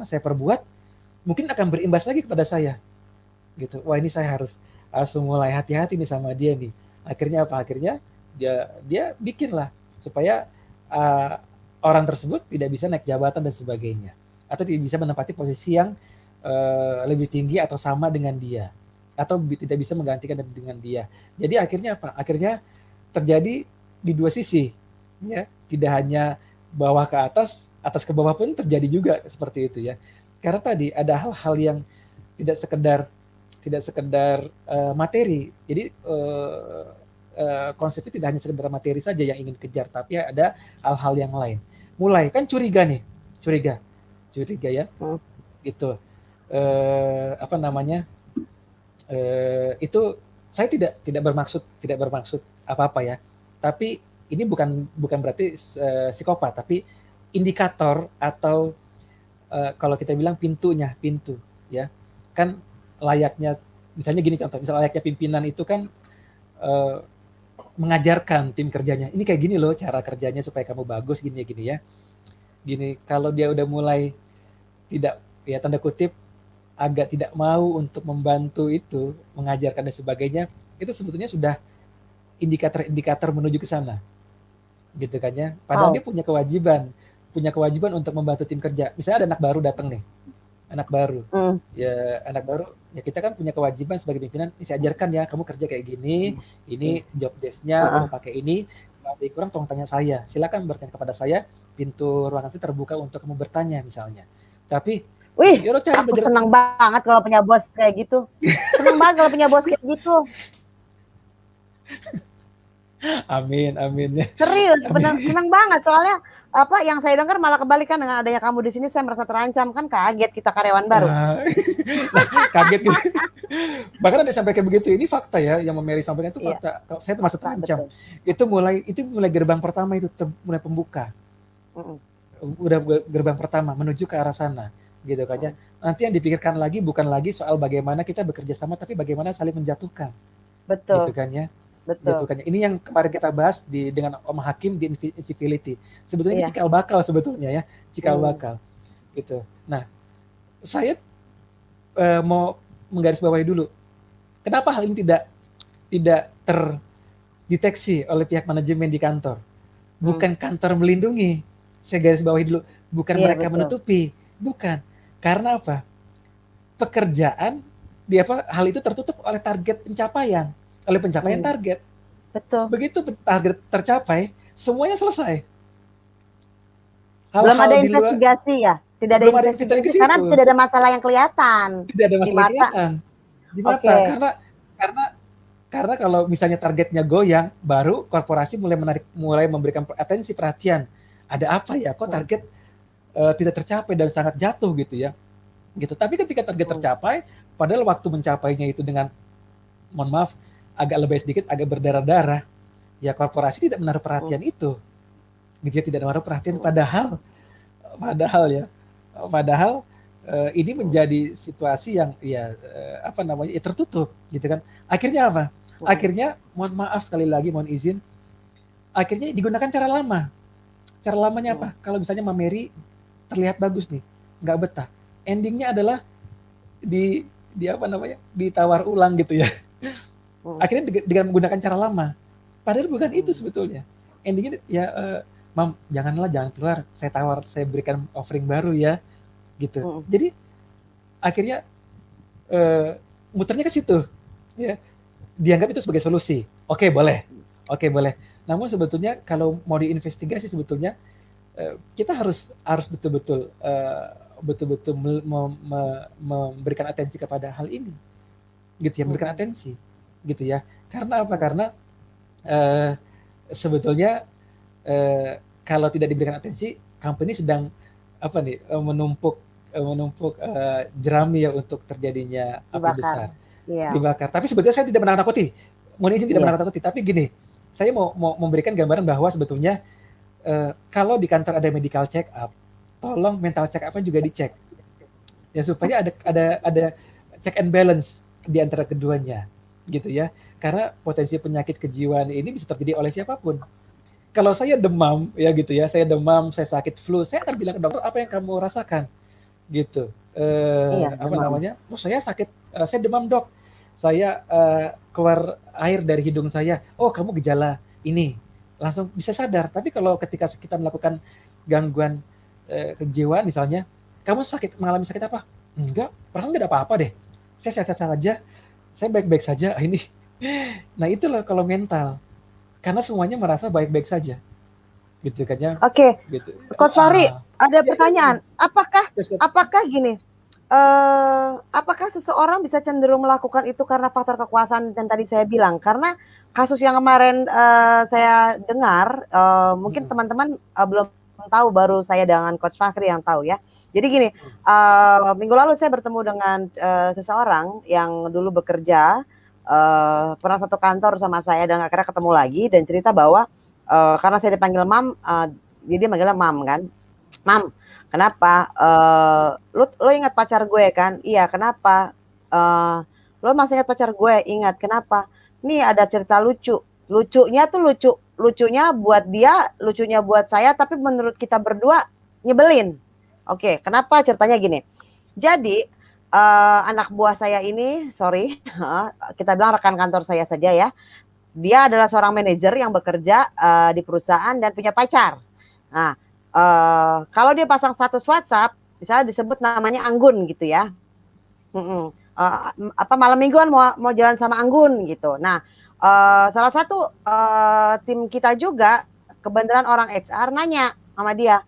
saya perbuat, mungkin akan berimbas lagi kepada saya. Gitu. Wah, ini saya harus mulai hati-hati nih sama dia nih. Akhirnya apa? Akhirnya dia bikinlah supaya orang tersebut tidak bisa naik jabatan dan sebagainya, atau tidak bisa menempati posisi yang lebih tinggi atau sama dengan dia, atau tidak bisa menggantikan dengan dia. Jadi akhirnya apa? Akhirnya terjadi di dua sisi, ya. Tidak hanya bawah ke atas, atas ke bawah pun terjadi juga seperti itu ya. Karena tadi ada hal-hal yang tidak sekedar materi. Jadi konsepnya tidak hanya sekedar materi saja yang ingin kejar, tapi ada hal-hal yang lain. Mulai kan curiga ya, gitu. Itu saya tidak bermaksud apa-apa ya. Tapi ini bukan berarti psikopat, tapi indikator atau kalau kita bilang pintu ya. Kan layaknya, misalnya gini contoh, layaknya pimpinan itu kan mengajarkan tim kerjanya, ini kayak gini loh cara kerjanya supaya kamu bagus gini ya. Gini, kalau dia udah mulai tidak, ya tanda kutip, agak tidak mau untuk membantu itu, mengajarkan dan sebagainya, itu sebetulnya sudah indikator menuju ke sana. Gitu kan ya. Padahal dia punya kewajiban untuk membantu tim kerja. Misalnya ada anak baru datang nih. Anak baru. Ya kita kan punya kewajiban sebagai pimpinan, saya ajarkan ya, kamu kerja kayak gini, ini job desk-nya, kamu pakai ini, kalau ada yang kurang tolong tanya saya. Silakan bertanya kepada saya, pintu ruangan saya terbuka untuk kamu bertanya misalnya. Tapi aku senang banget kalau punya bos kayak gitu. Senang banget kalau punya bos kayak gitu. Amin. Serius, senang banget soalnya apa yang saya dengar malah kebalikan, dengan adanya kamu di sini saya merasa terancam, kan kaget kita karyawan baru. Kaget gitu. Bahkan ada sampaikan begitu, ini fakta ya, yang Mary sampaikan itu fakta. Saya termasuk terancam. Itu mulai gerbang pertama, itu mulai pembuka. Udah gerbang pertama menuju ke arah sana, gitu kan ya. Nanti yang dipikirkan lagi bukan lagi soal bagaimana kita bekerja sama, tapi bagaimana saling menjatuhkan. Betul. Gitu kan ya. Betul. Ini yang kemarin kita bahas dengan Om Hakim di Incivility. Sebetulnya ini cikal bakal sebetulnya ya, cikal bakal. Gitu. Nah, saya mau menggarisbawahi dulu. Kenapa hal ini tidak terdeteksi oleh pihak manajemen di kantor. Bukan kantor melindungi, saya garis bawahi dulu, bukan Iya, mereka betul. menutupi, bukan. Karena apa? Pekerjaan hal itu tertutup oleh target pencapaian, oleh pencapaian target. Betul. Begitu target tercapai, semuanya selesai. Belum Hal-hal ada di luar investigasi ya? Tidak ada belum ada investigasi investigasi karena itu, tidak ada masalah yang kelihatan tidak ada di masalah mata. kelihatan di mata. Oke. Karena karena kalau misalnya targetnya goyang, baru korporasi mulai memberikan atensi perhatian. Ada apa ya? Kok target tidak tercapai dan sangat jatuh gitu ya? Gitu. Tapi ketika target tercapai, padahal waktu mencapainya itu dengan, mohon maaf, agak lebih sedikit, agak berdarah-darah, ya korporasi tidak menaruh perhatian itu. Gitu ya, tidak menaruh perhatian. Padahal ini menjadi situasi yang ya tertutup gitu kan. Akhirnya apa? Akhirnya mohon maaf sekali lagi, mohon izin, akhirnya digunakan cara lama. Cara lamanya apa? Kalau misalnya Mbak Mary terlihat bagus nih, nggak betah. Endingnya adalah ditawar ulang gitu ya. Akhirnya dengan menggunakan cara lama. Padahal bukan itu sebetulnya. Endingnya ya, Mam, jangan keluar. Saya berikan offering baru ya, gitu. Jadi akhirnya muternya ke situ, ya. Dianggap itu sebagai solusi. Oke, boleh. Namun sebetulnya kalau mau diinvestigasi sebetulnya kita harus betul-betul memberikan atensi kepada hal ini, gitu ya, memberikan atensi, gitu ya. Karena apa? Karena sebetulnya kalau tidak diberikan atensi, company sedang menumpuk jerami ya untuk terjadinya api besar. Dibakar. Tapi sebetulnya saya tidak menakut-nakuti. Mohon izin tidak menakut-nakuti, tapi gini, saya mau memberikan gambaran bahwa sebetulnya kalau di kantor ada medical check up, tolong mental check up-nya juga dicek. Ya supaya ada check and balance di antara keduanya, gitu ya. Karena potensi penyakit kejiwaan ini bisa terjadi oleh siapapun. Kalau saya demam, ya gitu ya, saya sakit flu, saya akan bilang ke dokter apa yang kamu rasakan, gitu. Oh saya sakit, saya demam dok, saya keluar air dari hidung saya. Oh kamu gejala ini, langsung bisa sadar. Tapi kalau ketika kita melakukan gangguan kejiwaan misalnya, kamu mengalami sakit apa? Enggak, perasaan nggak ada apa-apa deh. Saya sehat-sehat saja, saya baik-baik saja. Ini, nah itulah kalau mental. Karena semuanya merasa baik-baik saja, gitu kan ya. Oke, gitu. Coach Fahri, ada pertanyaan. Apakah gini? Apakah seseorang bisa cenderung melakukan itu karena faktor kekuasaan yang tadi saya bilang? Karena kasus yang kemarin saya dengar, mungkin teman-teman belum tahu, baru saya dengan Coach Fahri yang tahu ya. Jadi gini, minggu lalu saya bertemu dengan seseorang yang dulu bekerja pernah satu kantor sama saya dan akhirnya ketemu lagi dan cerita bahwa karena saya dipanggil Mam, dia manggilnya Mam kan. Mam, kenapa? Lo ingat pacar gue kan? Iya, kenapa? Lo masih ingat pacar gue? Ingat, kenapa? Nih ada cerita lucu. Lucunya tuh lucunya buat dia, lucunya buat saya, tapi menurut kita berdua nyebelin. Oke, kenapa? Ceritanya gini. Jadi anak buah saya ini, sorry, kita bilang rekan kantor saya saja ya. Dia adalah seorang manajer yang bekerja di perusahaan dan punya pacar. Nah, kalau dia pasang status WhatsApp, misalnya disebut namanya Anggun gitu ya. Malam mingguan mau jalan sama Anggun gitu. Nah, salah satu tim kita juga kebenaran orang HR nanya sama dia,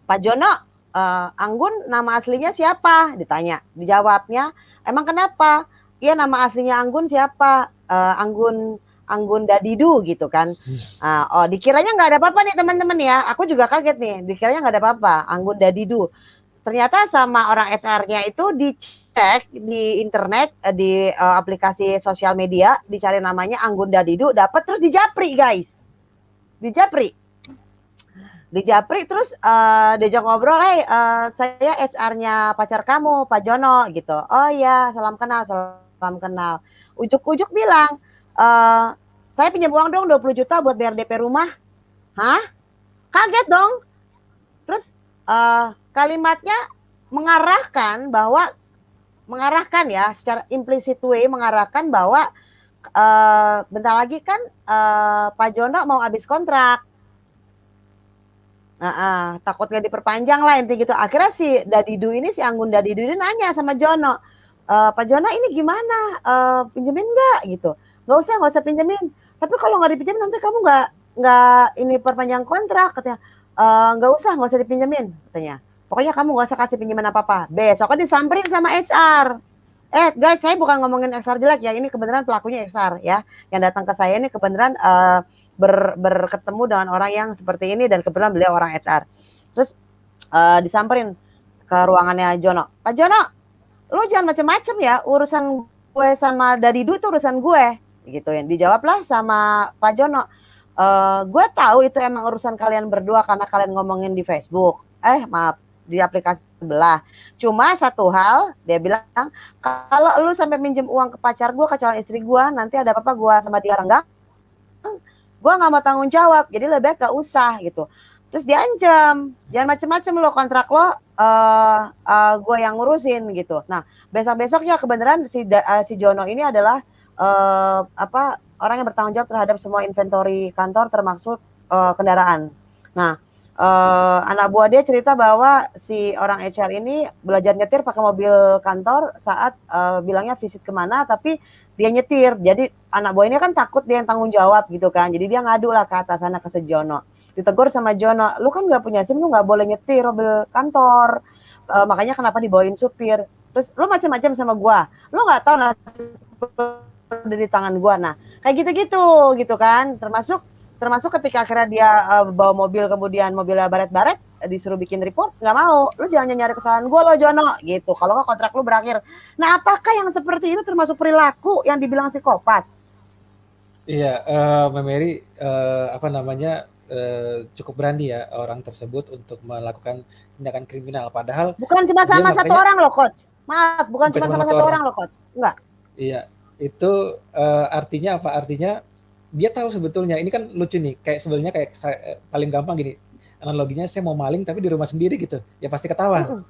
Pak Jono, Anggun nama aslinya siapa? Ditanya, dijawabnya, emang kenapa? Iya nama aslinya Anggun siapa? Anggun Dadidu gitu kan. Dikiranya nggak ada apa-apa nih teman-teman ya. Aku juga kaget nih, dikiranya nggak ada apa-apa, Anggun Dadidu. Ternyata sama orang HR-nya itu dicek di internet, di aplikasi sosial media, dicari namanya Anggun Dadidu, dapat terus dijapri guys. Dijapri terus diajak ngobrol, saya HR-nya pacar kamu, Pak Jono gitu. Oh iya, salam kenal. Ujuk-ujuk bilang, saya pinjam uang dong 20 juta buat bayar DP rumah. Hah? Kaget dong. Terus kalimatnya mengarahkan bahwa mengarahkan ya, secara implicit way mengarahkan bahwa bentar lagi kan Pak Jono mau habis kontrak. Takut nggak diperpanjang lah intinya gitu. Akhirnya si Dadidu ini, si Anggun Dadidu ini nanya sama Jono, Pak Jono ini gimana, pinjemin nggak gitu. Nggak usah pinjemin. Tapi kalau nggak dipinjemin nanti kamu nggak ini perpanjang kontrak katanya. Nggak usah dipinjemin katanya. Pokoknya kamu nggak usah kasih pinjaman apa-apa. Besoknya disamperin sama HR. Guys, saya bukan ngomongin HR jelek ya. Ini kebenaran pelakunya HR ya. Yang datang ke saya ini kebenaran berketemu dengan orang yang seperti ini dan kebetulan beliau orang HR. Terus disamperin ke ruangannya Jono. Pak Jono, lu jangan macem-macem ya, urusan gue sama Dadidu itu urusan gue. Gitu ya. Dijawablah sama Pak Jono. Gue tahu itu emang urusan kalian berdua karena kalian ngomongin di Facebook. Maaf, di aplikasi sebelah. Cuma satu hal, dia bilang, kalau lu sampai minjem uang ke pacar gue, ke calon istri gue, nanti ada apa-apa gue sama dia renggang, gue nggak mau tanggung jawab, jadi lebih baik gak usah gitu. Terus dia ancam, jangan macem-macem lo, kontrak lo gue yang ngurusin gitu. Nah besok-besoknya kebenaran si Jono ini adalah orang yang bertanggung jawab terhadap semua inventory kantor termasuk kendaraan. Nah anak buah dia cerita bahwa si orang HR ini belajar nyetir pakai mobil kantor saat bilangnya visit kemana, tapi dia nyetir. Jadi anak buah ini kan takut dia yang tanggung jawab gitu kan. Jadi dia ngadu lah ke atas sana ke Sejono. Ditegur sama Jono, lu kan nggak punya SIM, lu nggak boleh nyetir mobil kantor. Makanya kenapa dibawain supir. Terus lu macam-macam sama gua. Lu nggak tahu nasib di tangan gua. Nah kayak gitu-gitu gitu kan. Termasuk ketika akhirnya dia bawa mobil, kemudian mobilnya baret-baret, disuruh bikin report, nggak mau. Lu jangan nyari kesalahan gue lo Jono gitu, kalau nggak kontrak lu berakhir. Nah apakah yang seperti itu termasuk perilaku yang dibilang psikopat? Iya, Mbak Mary, cukup berani ya orang tersebut untuk melakukan tindakan kriminal. Padahal bukan cuma dia sama satu makanya orang loh coach. Maaf, bukan bukan cuma cuma sama satu satu orang. orang loh coach. Enggak. Iya, itu artinya apa? Artinya dia tahu sebetulnya. Ini kan lucu nih. Kayak sebenarnya paling gampang gini. Analoginya saya mau maling tapi di rumah sendiri gitu. Ya pasti ketahuan.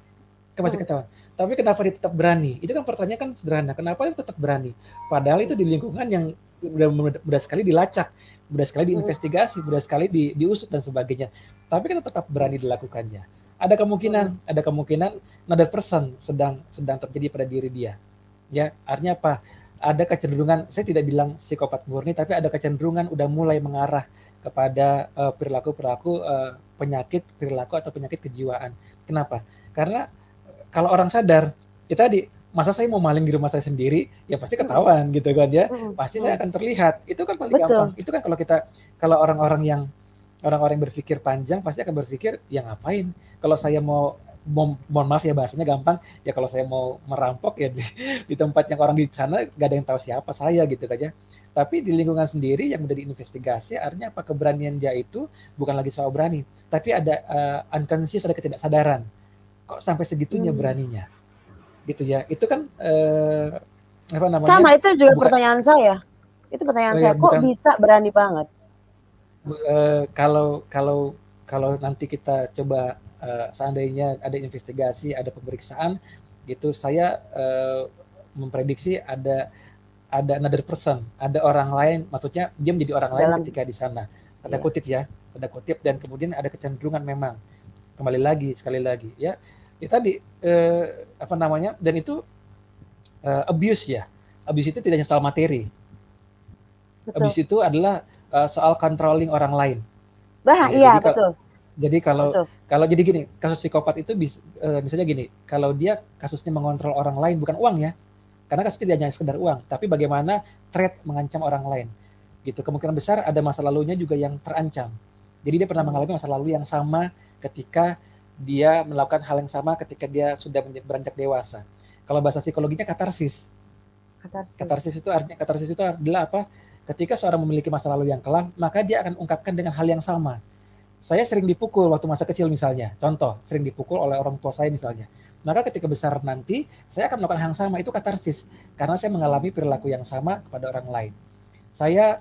Kan pasti ketahuan. Tapi kenapa dia tetap berani? Itu kan pertanyaan kan sederhana. Kenapa dia tetap berani? Padahal itu di lingkungan yang mudah sekali dilacak, mudah sekali diinvestigasi, mudah sekali diusut dan sebagainya. Tapi kan tetap berani dilakukannya. Ada kemungkinan another person sedang terjadi pada diri dia. Ya, artinya apa? Ada kecenderungan, saya tidak bilang psikopat murni, tapi ada kecenderungan udah mulai mengarah kepada perilaku-perilaku penyakit perilaku atau penyakit kejiwaan. Kenapa? Karena kalau orang sadar, ya tadi, masa saya mau maling di rumah saya sendiri, ya pasti ketahuan gitu kan ya. Pasti saya akan terlihat. Itu kan paling gampang. Itu kan kalau orang-orang yang berpikir panjang pasti akan berpikir, ya ngapain? Kalau saya mohon maaf ya bahasanya gampang, ya kalau saya mau merampok ya di tempat yang orang di sana gak ada yang tahu siapa saya gitu kan ya. Tapi di lingkungan sendiri yang udah diinvestigasi, artinya apa, keberanian dia itu bukan lagi soal berani, tapi ada unconscious, ada ketidaksadaran. Kok sampai segitunya beraninya? Gitu ya. Itu kan sama itu juga pertanyaan saya. Itu pertanyaan saya, kok bisa berani banget? Kalau nanti kita coba seandainya ada investigasi, ada pemeriksaan gitu, saya memprediksi ada another person, ada orang lain, maksudnya dia menjadi orang lain ketika di sana. Tanda kutip dan kemudian ada kecenderungan memang sekali lagi ya tadi dan itu abuse ya. Abuse itu tidak hanya soal materi. Betul. Abuse itu adalah soal controlling orang lain. Iya, betul. Jadi kalau jadi gini, kasus psikopat itu misalnya gini, kalau dia kasusnya mengontrol orang lain, bukan uang ya, karena kasusnya tidak hanya sekedar uang, tapi bagaimana threat mengancam orang lain. Gitu. Kemungkinan besar ada masa lalunya juga yang terancam. Jadi dia pernah mengalami masa lalu yang sama ketika dia melakukan hal yang sama ketika dia sudah beranjak dewasa. Kalau bahasa psikologinya katarsis. Katarsis itu adalah apa? Ketika seorang memiliki masa lalu yang kelam, maka dia akan ungkapkan dengan hal yang sama. Saya sering dipukul waktu masa kecil misalnya. Contoh, sering dipukul oleh orang tua saya misalnya. Maka ketika besar nanti, saya akan melakukan hal yang sama, itu katarsis. Karena saya mengalami perilaku yang sama kepada orang lain. Saya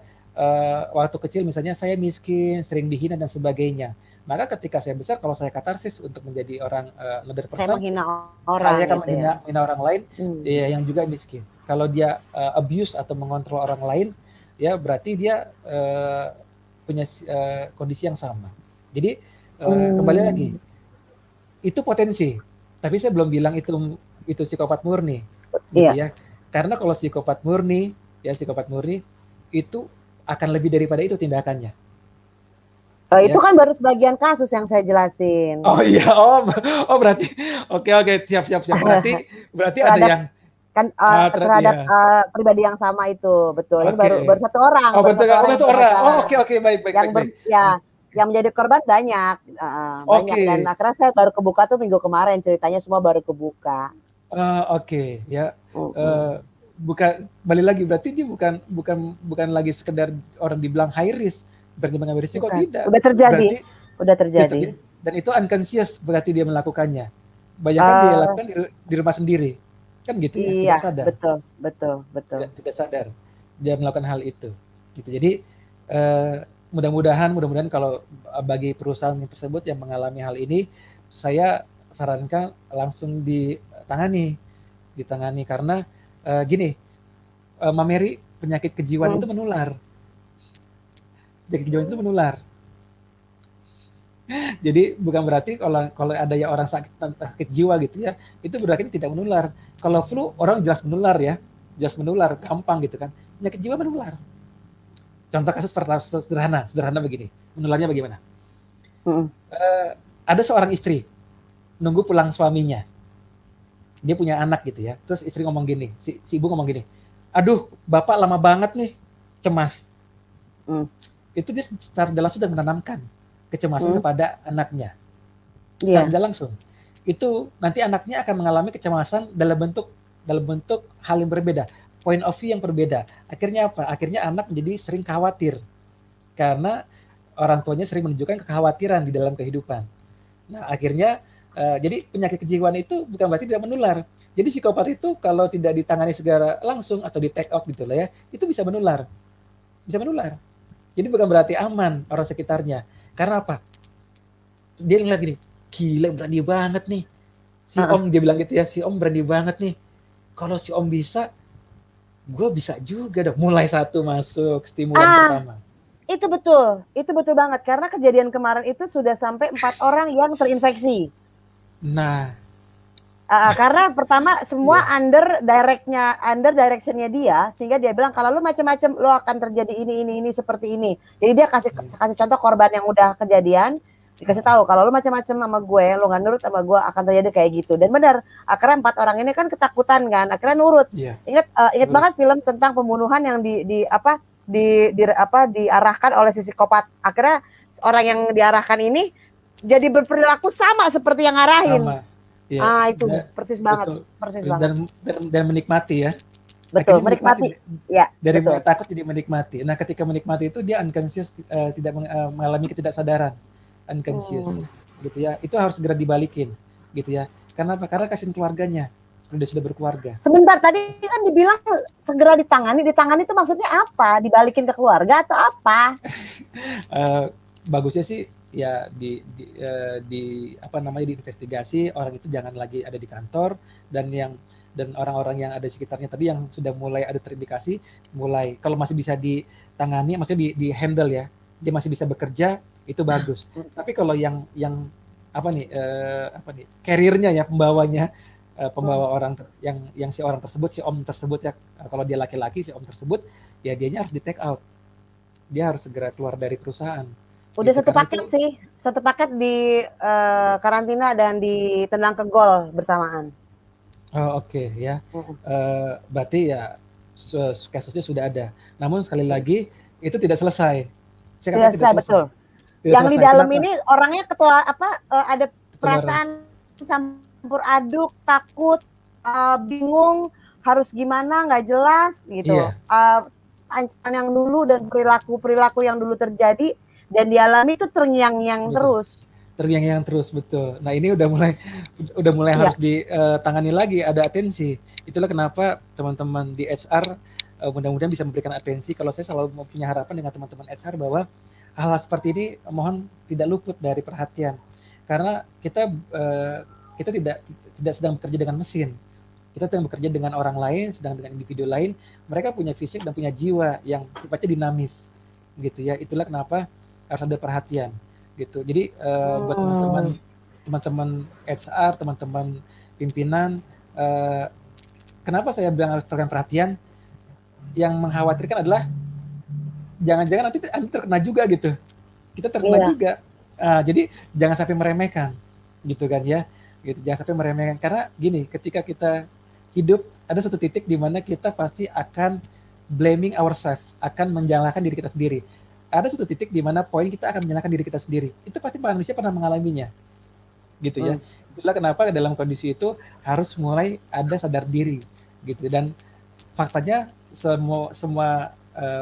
waktu kecil misalnya saya miskin, sering dihina dan sebagainya. Maka ketika saya besar, kalau saya katarsis untuk menjadi orang another Saya person, menghina orang saya akan gitu ya. menghina orang lain Hmm. ya, yang juga miskin. Kalau dia abuse atau mengontrol orang lain, ya berarti dia punya kondisi yang sama. Jadi kembali lagi, Hmm. itu potensi. Tapi saya belum bilang itu psikopat murni, gitu Iya. ya. Karena kalau psikopat murni, itu akan lebih daripada itu tindakannya. Itu Ya. kan baru sebagian kasus yang saya jelasin. Oh iya, berarti oke, siap. Berarti ada Terhadap yang kan terhadap ya. pribadi yang sama itu, betul. Ini Oke. baru satu orang, Oh, baru satu orang yang satu orang. Oh, bermasalah. oke, baik. Ya, yang menjadi korban banyak, banyak, dan Oke. akhirnya saya baru kebuka tuh minggu kemarin, ceritanya semua baru kebuka. Oke, ya. Mm-mm. Bukan, balik lagi, berarti dia bukan lagi sekedar orang dibilang high risk, berarti mengambil risiko, Bukan, tidak. udah terjadi, Berarti udah dia terjadi. dan itu unconscious berarti dia melakukannya. Bayangkan dia Eh, lakukan di rumah sendiri. Kan gitu ya, iya, tidak sadar. betul, betul, betul. Tidak sadar dia melakukan hal itu. Gitu. Jadi mudah-mudahan kalau bagi perusahaan tersebut yang mengalami hal ini, saya sarankan langsung ditangani karena gini, Mbak Mary, penyakit kejiwaan itu Hmm. menular. Penyakit kejiwaan itu menular. Jadi bukan berarti kalau ada ya orang sakit jiwa gitu ya, itu berarti tidak menular. Kalau flu orang jelas menular, gampang gitu kan. Penyakit jiwa menular. Contoh kasus sederhana begini. Menularnya bagaimana? Hmm. Ada seorang istri nunggu pulang suaminya. Dia punya anak gitu ya. Terus istri ngomong gini, si ibu ngomong gini, aduh bapak lama banget nih, cemas. Hmm. Itu dia secara tidak langsung sudah menanamkan kecemasan Hmm. kepada anaknya. Secara Iya. tidak langsung. Itu nanti anaknya akan mengalami kecemasan dalam bentuk hal yang berbeda, point of view yang berbeda. Akhirnya apa? Akhirnya anak menjadi sering khawatir karena orang tuanya sering menunjukkan kekhawatiran di dalam kehidupan. Nah, akhirnya jadi penyakit kejiwaan itu bukan berarti tidak menular. Jadi psikopat itu kalau tidak ditangani segera langsung atau di take out gitu lah ya, itu bisa menular. Bisa menular. Jadi bukan berarti aman orang sekitarnya. Karena apa? Dia ngeliat gini, gila berani banget nih. Si Uh-uh. Om dia bilang gitu ya, si Om berani banget nih. Kalau si Om bisa, gue bisa juga dong. Mulai satu masuk stimulan pertama. Itu betul banget karena kejadian kemarin itu sudah sampai 4 orang yang terinfeksi. Nah, Karena pertama semua iya, under directionnya dia, sehingga dia bilang kalau lu macam-macam lu akan terjadi ini seperti ini. Jadi dia kasih contoh korban yang udah kejadian, dikasih tahu kalau lu macam-macam sama gue, lu nggak nurut sama gue akan terjadi kayak gitu. Dan benar, akhirnya 4 orang ini kan ketakutan kan, akhirnya nurut. iya, Ingat banget film tentang pembunuhan yang diarahkan oleh si psikopat. Akhirnya orang yang diarahkan ini jadi berperilaku sama seperti yang ngarahin. sama. Iya, Itu persis banget, betul. persis banget. Dan menikmati ya. Betul, Akhirnya menikmati menikmati. Ya, dari mulai betul. takut jadi menikmati. Nah, ketika menikmati itu dia unconscious, tidak mengalami ketidaksadaran, unconscious, Hmm. gitu ya. Itu harus segera dibalikin, gitu ya. Karena apa? Karena kasihin keluarganya. Kalau dia sudah berkeluarga. Sebentar, tadi kan dibilang segera ditangani. Ditangani itu maksudnya apa? Dibalikin ke keluarga atau apa? Bagusnya sih ya apa namanya, diinvestigasi orang itu jangan lagi ada di kantor, dan orang-orang yang ada di sekitarnya tadi yang sudah mulai ada terindikasi, mulai kalau masih bisa ditangani, maksudnya di handle ya, dia masih bisa bekerja, itu bagus. Tapi kalau yang apa nih karirnya ya, pembawa orang yang si orang tersebut, si Om tersebut ya, kalau dia laki-laki, si Om tersebut ya dianya harus di take out, dia harus segera keluar dari perusahaan. Udah Gitu, satu karena paket itu sih. Satu paket di karantina dan ditendang ke gol bersamaan. oke ya. Berarti ya kasusnya sudah ada. Namun sekali lagi itu tidak selesai. Saya Tidak katakan tidak selesai, selesai. betul. Tidak Yang di selesai. dalam Kenapa? ini orangnya ada Penularan. perasaan campur aduk, takut, bingung, harus gimana, nggak jelas gitu. Iya, Ancaman yang dulu dan perilaku yang dulu terjadi dan dialami itu terngiang-ngiang betul. terus. Terngiang-ngiang terus, betul. Nah, ini udah mulai Iya. harus ditangani lagi, ada atensi. Itulah kenapa teman-teman di HR mudah-mudahan bisa memberikan atensi. Kalau saya selalu punya harapan dengan teman-teman HR bahwa hal-hal seperti ini mohon tidak luput dari perhatian. Karena kita tidak sedang bekerja dengan mesin. Kita sedang bekerja dengan orang lain, sedang dengan individu lain. Mereka punya fisik dan punya jiwa yang sifatnya dinamis, gitu ya. Itulah kenapa harus ada perhatian, gitu. Jadi buat Hmm. teman-teman HR, teman-teman pimpinan, kenapa saya bilang harus perhatian? Yang mengkhawatirkan adalah jangan-jangan nanti Anda terkena juga gitu. Kita terkena Iya. juga. Jadi jangan sampai meremehkan, gitu kan ya. Gitu, jangan sampai meremehkan karena gini, ketika kita hidup ada satu titik di mana kita pasti akan blaming ourselves, akan menyalahkan diri kita sendiri. Ada satu titik di mana poin kita akan menyalahkan diri kita sendiri. Itu pasti manusia pernah mengalaminya, gitu ya. Hmm. Itulah kenapa dalam kondisi itu harus mulai ada sadar diri, gitu. Dan faktanya semua semua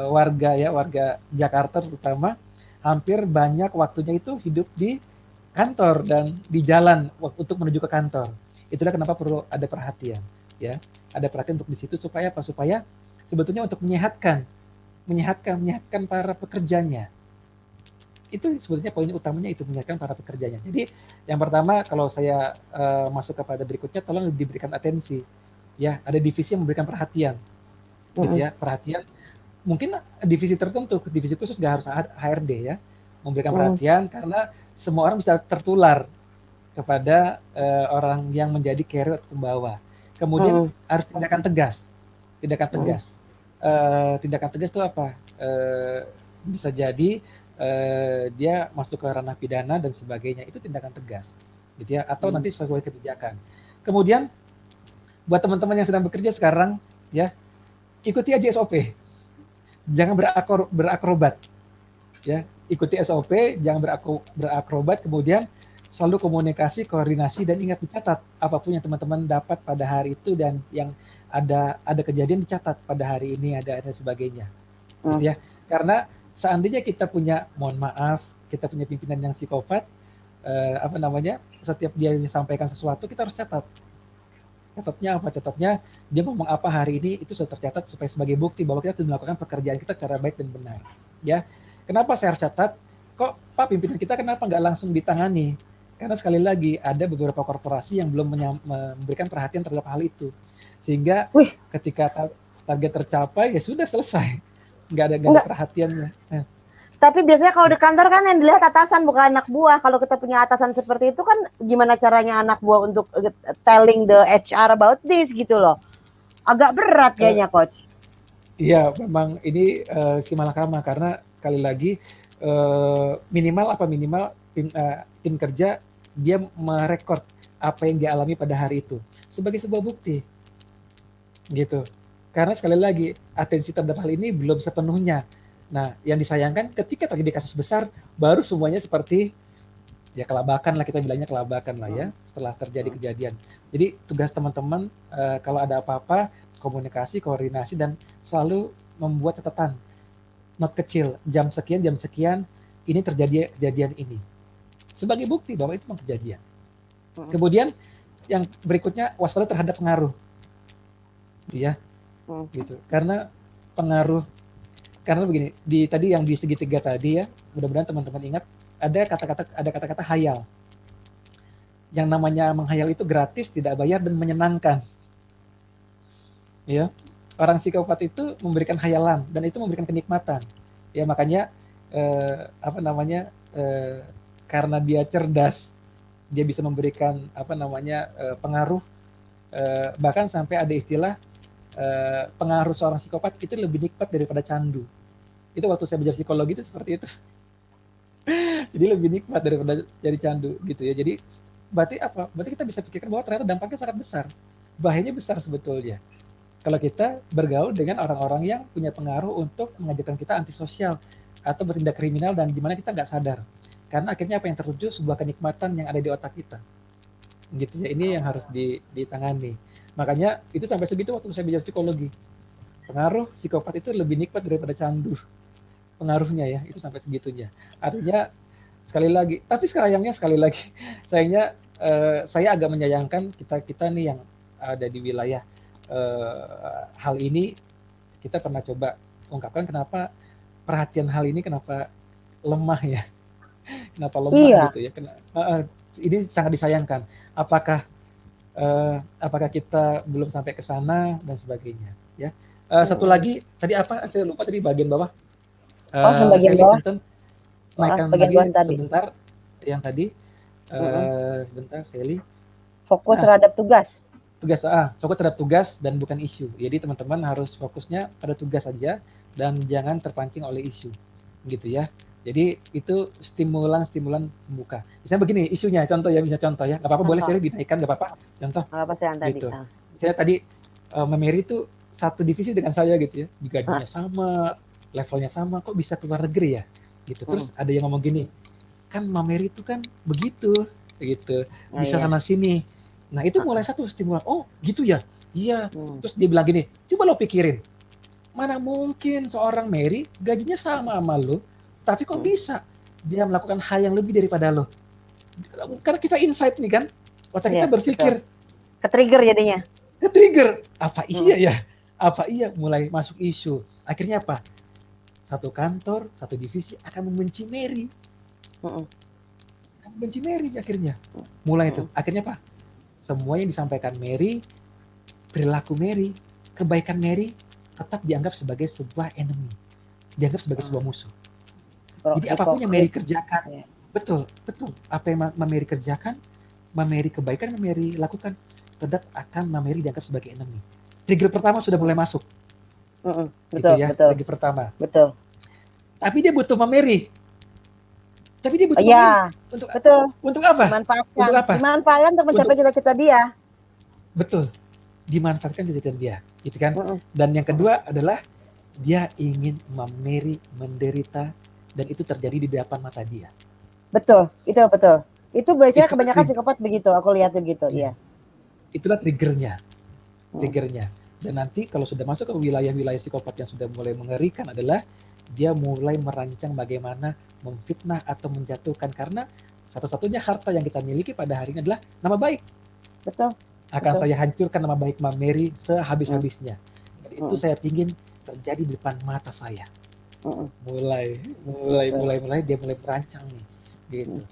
warga ya, warga Jakarta terutama hampir banyak waktunya itu hidup di kantor dan di jalan untuk menuju ke kantor. Itulah kenapa perlu ada perhatian, ya. Ada perhatian untuk di situ supaya apa? Supaya sebetulnya untuk menyehatkan para pekerjanya. Itu sebetulnya poin utamanya itu menyehatkan para pekerjanya. Jadi yang pertama kalau saya masuk kepada berikutnya, tolong diberikan atensi, ya. Ada divisi yang memberikan perhatian, gitu Mm-mm. ya. Perhatian mungkin divisi tertentu, divisi khusus nggak harus HRD ya, memberikan Mm. perhatian karena semua orang bisa tertular kepada orang yang menjadi carrier atau pembawa. Kemudian Mm. harus tindakan tegas, tindakan Mm. tegas. Tindakan tegas itu apa? Bisa jadi dia masuk ke ranah pidana dan sebagainya. Itu tindakan tegas, gitu ya. Atau Mm. nanti sesuai kebijakan. Kemudian buat teman-teman yang sedang bekerja sekarang, ya ikuti aja SOP, jangan berakrobat, ya ikuti SOP, jangan berakrobat, kemudian selalu komunikasi, koordinasi, dan ingat dicatat apapun yang teman-teman dapat pada hari itu dan yang ada kejadian dicatat pada hari ini ada sebagainya, gitu Mm. ya. Karena seandainya kita punya, mohon maaf, kita punya pimpinan yang psikopat, apa namanya, setiap dia menyampaikan sesuatu kita harus catat. Catatnya apa? Catatnya dia ngomong apa hari ini itu sudah tercatat supaya sebagai bukti bahwa kita sudah melakukan pekerjaan kita secara baik dan benar. Ya, kenapa saya harus catat? Kok Pak pimpinan kita kenapa nggak langsung ditangani? Karena sekali lagi ada beberapa korporasi yang belum memberikan perhatian terhadap hal itu, sehingga Wih, ketika target tercapai ya sudah selesai, nggak ada enggak. perhatiannya. Tapi biasanya kalau di kantor kan yang dilihat atasan bukan anak buah. Kalau kita punya atasan seperti itu kan gimana caranya anak buah untuk telling the HR about this gitu loh. Agak berat Eh, kayaknya coach. Iya, memang ini si malakama karena sekali lagi minimal tim kerja dia merekod apa yang dia alami pada hari itu sebagai sebuah bukti, gitu. Karena sekali lagi atensi terhadap hal ini belum sepenuhnya. Nah, yang disayangkan ketika terjadi kasus besar baru semuanya seperti ya kelabakan lah, kita bilangnya kelabakan lah ya setelah terjadi kejadian. Jadi tugas teman-teman kalau ada apa-apa komunikasi, koordinasi dan selalu membuat catatan not kecil jam sekian ini terjadi kejadian ini sebagai bukti bahwa itu memang kejadian. Kemudian yang berikutnya waspada terhadap pengaruh, gitu ya, gitu. Karena pengaruh, karena begini, tadi yang di segitiga tadi ya, mudah-mudahan teman-teman ingat ada kata-kata hayal. Yang namanya menghayal itu gratis, tidak bayar dan menyenangkan. Ya, orang psikopat itu memberikan hayalan dan itu memberikan kenikmatan. Ya makanya apa namanya karena dia cerdas, dia bisa memberikan apa namanya pengaruh, bahkan sampai ada istilah pengaruh seorang psikopat itu lebih nikmat daripada candu. Itu waktu saya belajar psikologi itu seperti itu. Jadi lebih nikmat daripada jadi candu gitu ya. Jadi berarti apa? Berarti kita bisa pikirkan bahwa ternyata dampaknya sangat besar. Bahayanya besar sebetulnya. Kalau kita bergaul dengan orang-orang yang punya pengaruh untuk mengajarkan kita antisosial atau bertindak kriminal dan di mana kita nggak sadar. Karena akhirnya apa yang tertuju sebuah kenikmatan yang ada di otak kita. Gitu ya. Ini yang harus ditangani. Makanya itu sampai segitu waktu saya belajar psikologi. Pengaruh psikopat itu lebih nikmat daripada candu. Pengaruhnya ya, itu sampai segitunya. Artinya sekali lagi, tapi sekali lagi sayangnya saya agak menyayangkan kita nih yang ada di wilayah hal ini, kita pernah coba ungkapkan kenapa perhatian hal ini kenapa lemah ya? Kenapa lemah Iya. gitu ya? Ini sangat disayangkan. Apakah apakah kita belum sampai ke sana dan sebagainya ya. Satu Mm-mm. lagi tadi apa? Saya lupa tadi bagian bawah. Oh, yang bagian Sally bawah. punten, Oh, naikkan bagian bawah lagi yang tadi. sebentar yang tadi. Mm-mm. Sebentar Sally. Fokus Nah, terhadap tugas. fokus terhadap tugas dan bukan isu. Jadi teman-teman harus fokusnya pada tugas saja dan jangan terpancing oleh isu, gitu ya. Jadi itu stimulan pembuka. Misalnya begini isunya, contoh ya, bisa contoh ya. Gak apa-apa boleh Contoh. saya dinaikkan, gak apa-apa. Contoh, Apa sih yang tadi? gitu. Ah. Saya tadi Mary itu satu divisi dengan saya gitu ya, Ah. gajinya sama, levelnya sama, kok bisa keluar negeri ya? Gitu. Terus ada yang ngomong gini, kan Mary itu kan begitu, gitu, Oh, bisa iya. sana sini. Nah itu mulai satu stimulan, oh gitu ya, iya. Terus dia bilang gini, coba lo pikirin, mana mungkin seorang Mary gajinya sama lo, tapi kok bisa dia melakukan hal yang lebih daripada lo? Karena kita insight nih kan, otak kita Iya, betul. berpikir, Ke-trigger jadinya. ke-trigger, apa iya ya? Apa iya? Mulai masuk isu. Akhirnya apa? Satu kantor, satu divisi akan membenci Mary. Akan membenci Mary akhirnya. Mulai itu. Akhirnya apa? Semua yang disampaikan Mary, perilaku Mary, kebaikan Mary tetap dianggap sebagai sebuah enemy. Dianggap sebagai sebuah musuh. Jadi apapun yang Mary kerjakan, betul. Apa yang Mary kerjakan, Mary kebaikan yang Mary lakukan, tetap akan Mary dianggap sebagai enemy. Trigger pertama sudah mulai masuk. Betul, Itu ya, betul. trigger pertama. Betul. Tapi dia butuh Mary. Tapi dia butuh Iya, untuk betul. Untuk apa? Dimanfaatkan. Untuk apa? Dimanfaatkan untuk mencapai cita-cita dia. Betul. Dimanfaatkan cita-cita dia, gitu kan? Dan yang kedua adalah dia ingin Mary menderita dan itu terjadi di depan mata dia. Betul, itu betul. Itu biasanya kebanyakan psikopat begitu, aku lihat begitu, iya. Itulah triggernya. Triggernya. Dan nanti kalau sudah masuk ke wilayah-wilayah psikopat yang sudah mulai mengerikan adalah dia mulai merancang bagaimana memfitnah atau menjatuhkan, karena satu-satunya harta yang kita miliki pada hari ini adalah nama baik. Betul. Akan saya hancurkan nama baik Mary sehabis-habisnya. Dan itu saya ingin terjadi di depan mata saya. Mulai dia mulai merancang nih, gitu.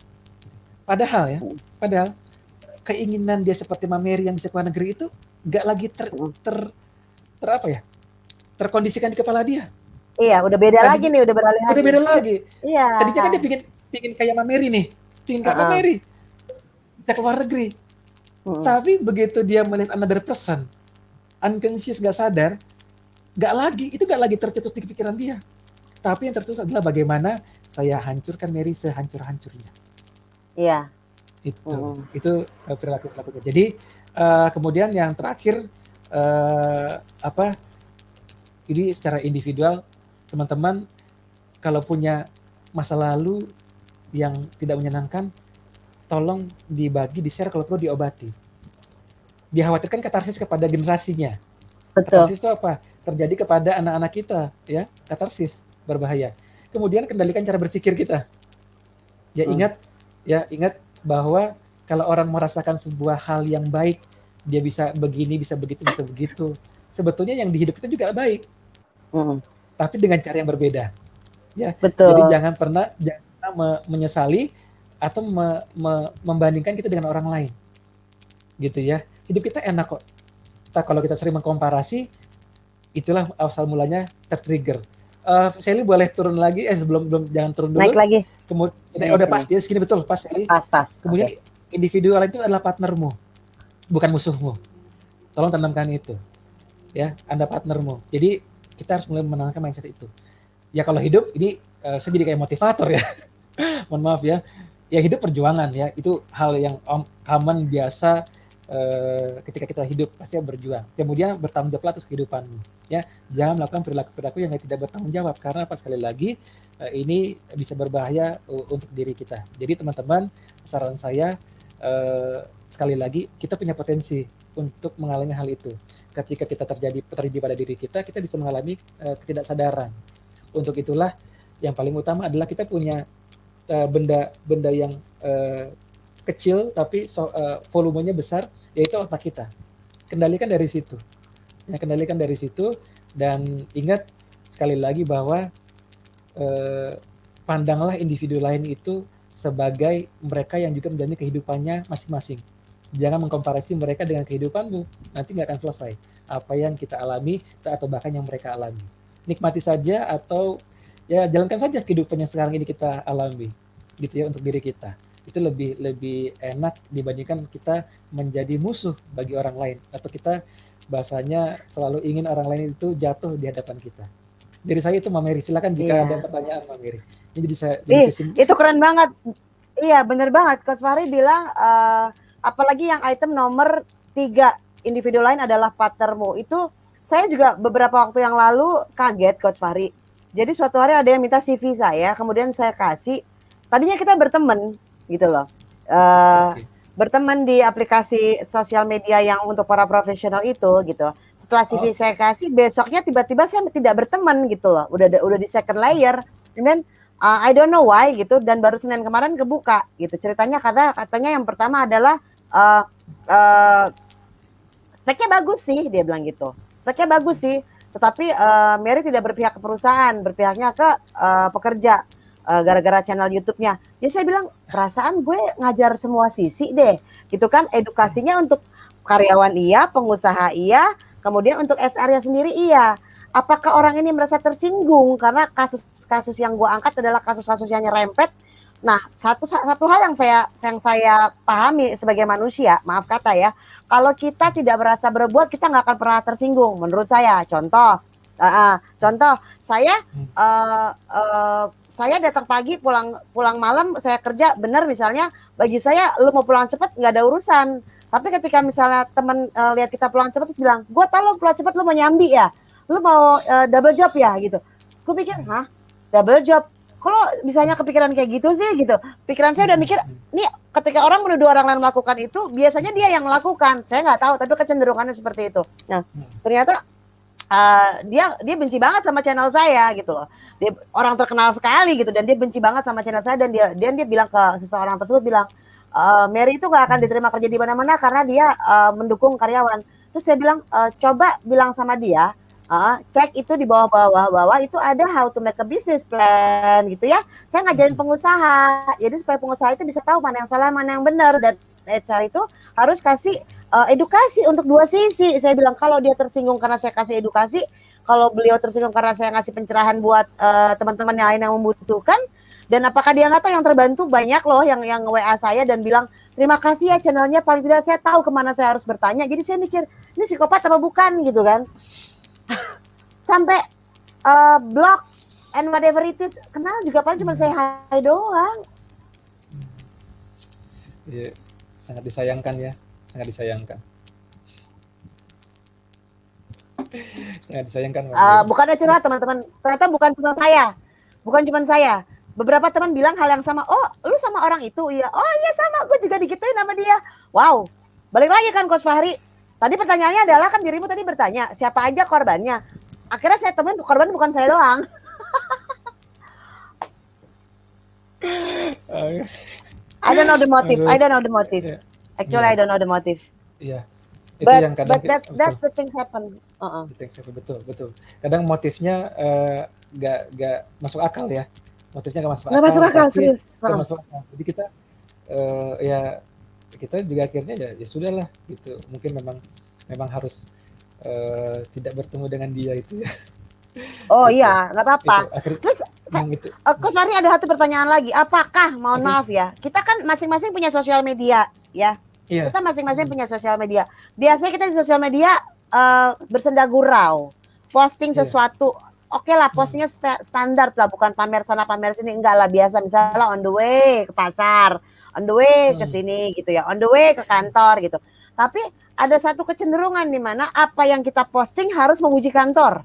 Padahal keinginan dia seperti Mary yang bisa keluar negeri itu nggak lagi terkondisikan di kepala dia. Iya, udah beda lagi nih, udah beralih lagi. Udah beda lagi. Iya. Tadinya kan dia pingin kayak Mary nih, pingin kayak Mary, bisa keluar negeri. Tapi begitu dia melihat another person, unconscious, nggak sadar, nggak lagi tercetus di pikiran dia. Tapi yang tercetus adalah bagaimana saya hancurkan Mary sehancur-hancurnya. Iya. Itu perilaku-perilakunya. Jadi kemudian yang terakhir ini secara individual, teman-teman kalau punya masa lalu yang tidak menyenangkan, tolong dibagi, di-share, kalau perlu diobati. Dikhawatirkan katarsis kepada generasinya. Betul. Katarsis itu apa? Terjadi kepada anak-anak kita, ya. Katarsis berbahaya. Kemudian kendalikan cara berpikir kita. Ya ingat bahwa kalau orang merasakan sebuah hal yang baik, dia bisa begini, bisa begitu, bisa begitu. Sebetulnya yang di hidup kita juga baik. Tapi dengan cara yang berbeda. Ya. Betul. Jadi jangan pernah menyesali atau membandingkan kita dengan orang lain. Gitu ya. Hidup kita enak kok. Kalau kita sering mengkomparasi, itulah asal mulanya tertrigger. Sally boleh turun lagi, sebelum jangan turun dulu. Naik lagi. Kemudian udah pas, ya segini betul, pas Sally. Pas. Kemudian individual itu adalah partnermu, bukan musuhmu. Tolong tanamkan itu. Ya, Anda partnermu. Jadi kita harus mulai menanamkan mindset itu. Ya kalau hidup ini saya jadi kayak motivator ya. Mohon maaf ya. Ya hidup perjuangan ya. Itu hal yang common biasa ketika kita hidup, pasti berjuang. Kemudian bertanggung jawab atas kehidupanmu. Ya, jangan melakukan perilaku-perilaku yang tidak bertanggung jawab, karena apa, sekali lagi ini bisa berbahaya untuk diri kita. Jadi teman-teman, saran saya sekali lagi, kita punya potensi untuk mengalami hal itu. Ketika kita terjadi pada diri kita bisa mengalami ketidaksadaran. Untuk itulah yang paling utama adalah kita punya benda yang kecil tapi volumenya besar, yaitu otak kita. Kendalikan dari situ. Ya, kendalikan dari situ, dan ingat sekali lagi bahwa pandanglah individu lain itu sebagai mereka yang juga menjalani kehidupannya masing-masing. Jangan mengkomparasi mereka dengan kehidupanmu, nanti nggak akan selesai. Apa yang kita alami atau bahkan yang mereka alami. Nikmati saja atau ya jalankan saja kehidupan yang sekarang ini kita alami, gitu ya untuk diri kita. Itu lebih lebih enak dibandingkan kita menjadi musuh bagi orang lain atau kita bahasanya selalu ingin orang lain itu jatuh di hadapan kita. Dari saya itu Mbak Mary, silakan jika ada Iya. pertanyaan Mbak Mary. Ini jadi Itu keren banget. Iya, bener banget. Coach Fahri bilang, apalagi yang item nomor 3, individu lain adalah partnermu. Itu saya juga beberapa waktu yang lalu kaget, Coach Fahri. Jadi suatu hari ada yang minta CV saya, kemudian saya kasih. Tadinya kita berteman, gitu loh. Oke. Berteman di aplikasi sosial media yang untuk para profesional itu, gitu. Setelah CV Oh, saya kasih, besoknya tiba-tiba saya tidak berteman, gitu loh. Udah di second layer. Dan I don't know why gitu, dan baru Senin kemarin kebuka gitu ceritanya, katanya yang pertama adalah uh, uh, speknya bagus sih, dia bilang gitu, speknya bagus sih, tetapi Mary tidak berpihak ke perusahaan, berpihaknya ke pekerja, gara-gara channel YouTube-nya. Ya saya bilang, perasaan gue ngajar semua sisi deh gitu kan, edukasinya untuk karyawan iya, pengusaha iya, kemudian untuk HR-nya sendiri iya. Apakah orang ini merasa tersinggung karena kasus-kasus yang gue angkat adalah kasus-kasus yang nyerempet? Nah, satu hal yang saya pahami sebagai manusia, maaf kata ya, kalau kita tidak merasa berbuat, kita nggak akan pernah tersinggung. Menurut saya, contoh saya saya datang pagi, pulang malam, saya kerja benar misalnya, bagi saya lu mau pulang cepat nggak ada urusan. Tapi ketika misalnya teman lihat kita pulang cepat terus bilang, gue tahu lu pulang cepat, lu mau nyambi ya, lu mau double job ya gitu. Gue pikir, hah, double job? Kalau misalnya kepikiran kayak gitu sih gitu. Pikiran saya udah mikir, nih ketika orang menuduh orang lain melakukan itu, biasanya dia yang melakukan. Saya nggak tahu, tapi kecenderungannya seperti itu. Nah, ternyata dia benci banget sama channel saya gitu loh. Dia orang terkenal sekali gitu, dan dia benci banget sama channel saya, dan dia bilang ke seseorang tersebut, bilang, Mary itu nggak akan diterima kerja di mana-mana karena dia mendukung karyawan. Terus saya bilang, coba bilang sama dia, cek itu di bawah itu ada how to make a business plan gitu ya. Saya ngajarin pengusaha, jadi supaya pengusaha itu bisa tahu mana yang salah, mana yang benar, dan HR itu harus kasih edukasi untuk dua sisi. Saya bilang, kalau dia tersinggung karena saya kasih edukasi, kalau beliau tersinggung karena saya ngasih pencerahan buat teman-teman yang lain yang membutuhkan, dan apakah dia nggak tahu yang terbantu banyak loh yang WA saya dan bilang, terima kasih ya channelnya, paling tidak saya tahu kemana saya harus bertanya. Jadi saya mikir, ini psikopat apa bukan gitu kan. Sampai blog and whatever it is, kenal juga paling cuma saya hai doang. Iya, sangat disayangkan ya, sangat disayangkan. Sangat disayangkan. Bukannya curhat teman-teman, ternyata bukan cuma saya. Beberapa teman bilang hal yang sama. Oh, lu sama orang itu? Iya. Oh iya sama, gue juga digituin sama dia. Wow, balik lagi kan Coach Fahri. Tadi pertanyaannya adalah, kan dirimu tadi bertanya siapa aja korbannya. Akhirnya saya temuin korban bukan saya doang. I don't know the motive. Actually, I don't know the motive. Iya. Itu yang kadang that's the thing happen. Betul. Kadang motifnya nggak masuk akal ya. Motifnya nggak masuk akal. Nggak masuk akal, serius. Nggak masuk akal. Jadi kita juga akhirnya ya sudahlah gitu. Mungkin memang harus tidak bertemu dengan dia itu ya. Oh gitu. Iya, nggak apa-apa. Terus, Coach Fahri ada satu pertanyaan lagi. Apakah, mohon maaf ya, kita kan masing-masing punya sosial media ya. Iya. Kita masing-masing punya sosial media. Biasanya kita di sosial media bersenda gurau, posting sesuatu. Oke lah, postingnya standar lah, bukan pamer sana pamer sini, enggak lah, biasa. Misalnya on the way ke pasar, on the way ke sini gitu ya, on the way ke kantor gitu. Tapi ada satu kecenderungan di mana apa yang kita posting harus memuji kantor.